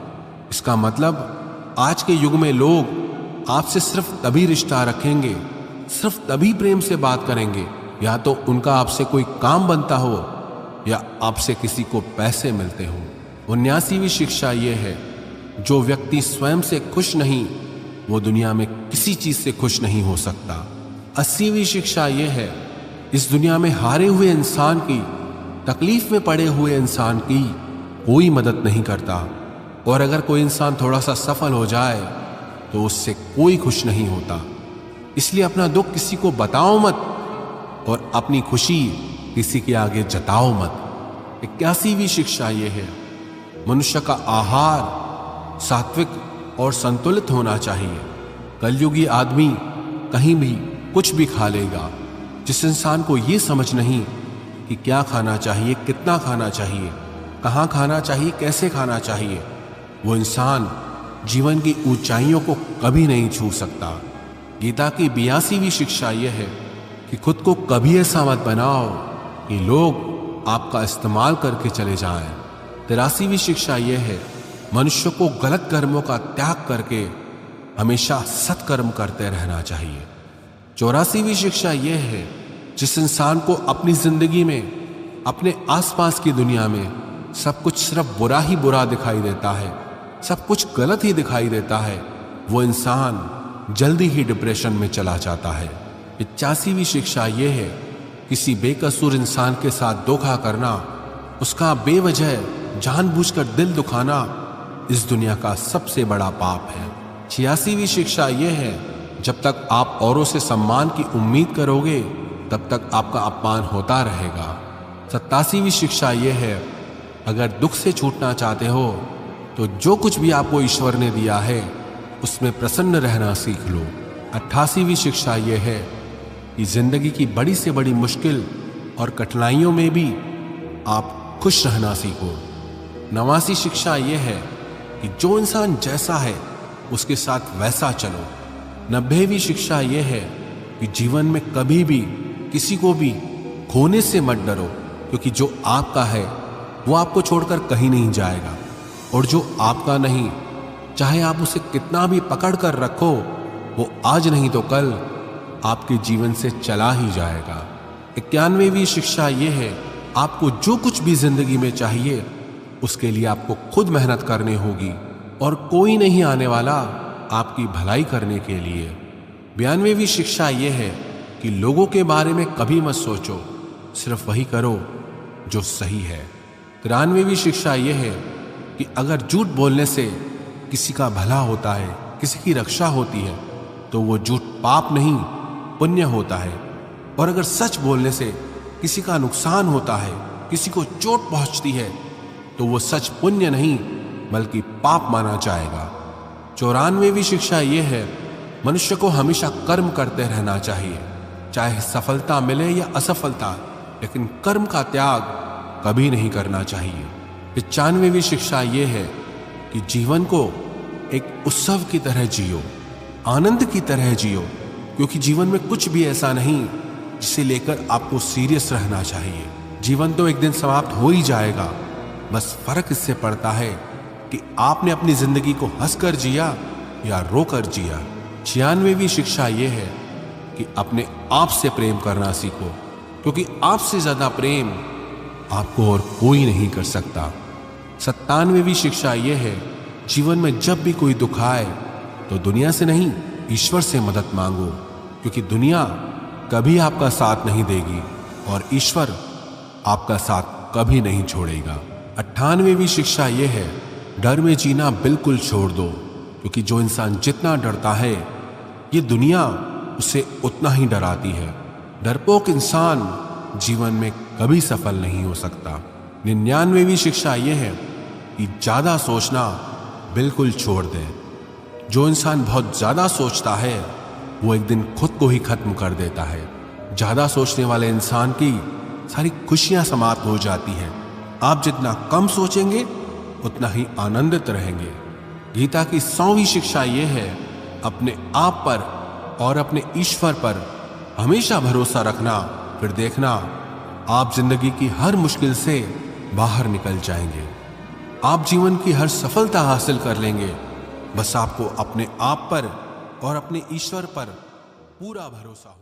इसका मतलब आज के युग में लोग आपसे सिर्फ तभी रिश्ता रखेंगे, सिर्फ तभी प्रेम से बात करेंगे, या तो उनका आपसे कोई काम बनता हो या आपसे किसी को पैसे मिलते हो। 79वीं शिक्षा यह है, जो व्यक्ति स्वयं से खुश नहीं, वो दुनिया में किसी चीज से खुश नहीं हो सकता। 80वीं शिक्षा यह है, इस दुनिया में हारे हुए इंसान की, तकलीफ में पड़े हुए इंसान की कोई मदद नहीं करता, और अगर कोई इंसान थोड़ा सा सफल हो जाए तो उससे कोई खुश नहीं होता। इसलिए अपना दुख किसी को बताओ मत और अपनी खुशी किसी के आगे जताओ मत। 81वीं शिक्षा यह है, मनुष्य का आहार सात्विक और संतुलित होना चाहिए। कलयुगी आदमी कहीं भी कुछ भी खा लेगा। जिस इंसान को यह समझ नहीं कि क्या खाना चाहिए, कितना खाना चाहिए, कहाँ खाना चाहिए, कैसे खाना चाहिए, वो इंसान जीवन की ऊंचाइयों को कभी नहीं छू सकता। गीता की 82वीं शिक्षा यह है कि खुद को कभी ऐसा मत बनाओ कि लोग आपका इस्तेमाल करके चले जाएं। 83वीं शिक्षा यह है, मनुष्य को गलत कर्मों का त्याग करके हमेशा सत्कर्म करते रहना चाहिए। 84वीं शिक्षा यह है, जिस इंसान को अपनी जिंदगी में, अपने आसपास की दुनिया में सब कुछ सिर्फ बुरा ही बुरा दिखाई देता है, सब कुछ गलत ही दिखाई देता है, वो इंसान जल्दी ही डिप्रेशन में चला जाता है। 85वीं शिक्षा यह है, किसी बेकसूर इंसान के साथ धोखा करना, उसका बेवजह जानबूझकर दिल दुखाना इस दुनिया का सबसे बड़ा पाप है। 86वीं शिक्षा यह है, जब तक आप औरों से सम्मान की उम्मीद करोगे तब तक आपका अपमान होता रहेगा। 87वीं शिक्षा यह है, अगर दुख से छूटना चाहते हो तो जो कुछ भी आपको ईश्वर ने दिया है उसमें प्रसन्न रहना सीख लो। 88वीं शिक्षा यह है कि जिंदगी की बड़ी से बड़ी मुश्किल और कठिनाइयों में भी आप खुश रहना सीखो। 89वीं शिक्षा यह है कि जो इंसान जैसा है उसके साथ वैसा चलो। 90वीं शिक्षा यह है कि जीवन में कभी भी किसी को भी खोने से मत डरो, क्योंकि जो आपका है वो आपको छोड़कर कहीं नहीं जाएगा, और जो आपका नहीं, चाहे आप उसे कितना भी पकड़ कर रखो, वो आज नहीं तो कल आपके जीवन से चला ही जाएगा। 91वीं शिक्षा यह है, आपको जो कुछ भी जिंदगी में चाहिए उसके लिए आपको खुद मेहनत करनी होगी, और कोई नहीं आने वाला आपकी भलाई करने के लिए। 92वीं शिक्षा यह है कि लोगों के बारे में कभी मत सोचो, सिर्फ वही करो जो सही है। 93वीं शिक्षा यह है कि अगर झूठ बोलने से किसी का भला होता है, किसी की रक्षा होती है, तो वो झूठ पाप नहीं पुण्य होता है, और अगर सच बोलने से किसी का नुकसान होता है, किसी को चोट पहुंचती है, तो वो सच पुण्य नहीं बल्कि पाप माना जाएगा। 94वीं शिक्षा यह है, मनुष्य को हमेशा कर्म करते रहना चाहिए, चाहे सफलता मिले या असफलता, लेकिन कर्म का त्याग कभी नहीं करना चाहिए। 95वीं शिक्षा यह है कि जीवन को एक उत्सव की तरह जियो, आनंद की तरह जियो, क्योंकि जीवन में कुछ भी ऐसा नहीं जिसे लेकर आपको सीरियस रहना चाहिए। जीवन तो एक दिन समाप्त हो ही जाएगा, बस फर्क इससे पड़ता है कि आपने अपनी जिंदगी को हंसकर जिया या रोकर जिया। 96वीं शिक्षा यह है कि अपने आप से प्रेम करना सीखो, क्योंकि आपसे ज्यादा प्रेम आपको और कोई नहीं कर सकता। 97वीं शिक्षा यह है, जीवन में जब भी कोई दुख आए तो दुनिया से नहीं ईश्वर से मदद मांगो, क्योंकि दुनिया कभी आपका साथ नहीं देगी और ईश्वर आपका साथ कभी नहीं छोड़ेगा। 98वीं शिक्षा यह है, डर में जीना बिल्कुल छोड़ दो, क्योंकि जो इंसान जितना डरता है ये दुनिया उसे उतना ही डराती है। डरपोक इंसान जीवन में कभी सफल नहीं हो सकता। 99वीं शिक्षा यह है कि ज्यादा सोचना बिल्कुल छोड़ दे। जो इंसान बहुत ज्यादा सोचता है वो एक दिन खुद को ही खत्म कर देता है। ज्यादा सोचने वाले इंसान की सारी खुशियां समाप्त हो जाती हैं। आप जितना कम सोचेंगे उतना ही आनंदित रहेंगे। गीता की 100वीं शिक्षा यह है, अपने आप पर और अपने ईश्वर पर हमेशा भरोसा रखना, फिर देखना आप जिंदगी की हर मुश्किल से बाहर निकल जाएंगे। आप जीवन की हर सफलता हासिल कर लेंगे। बस आपको अपने आप पर और अपने ईश्वर पर पूरा भरोसा हो।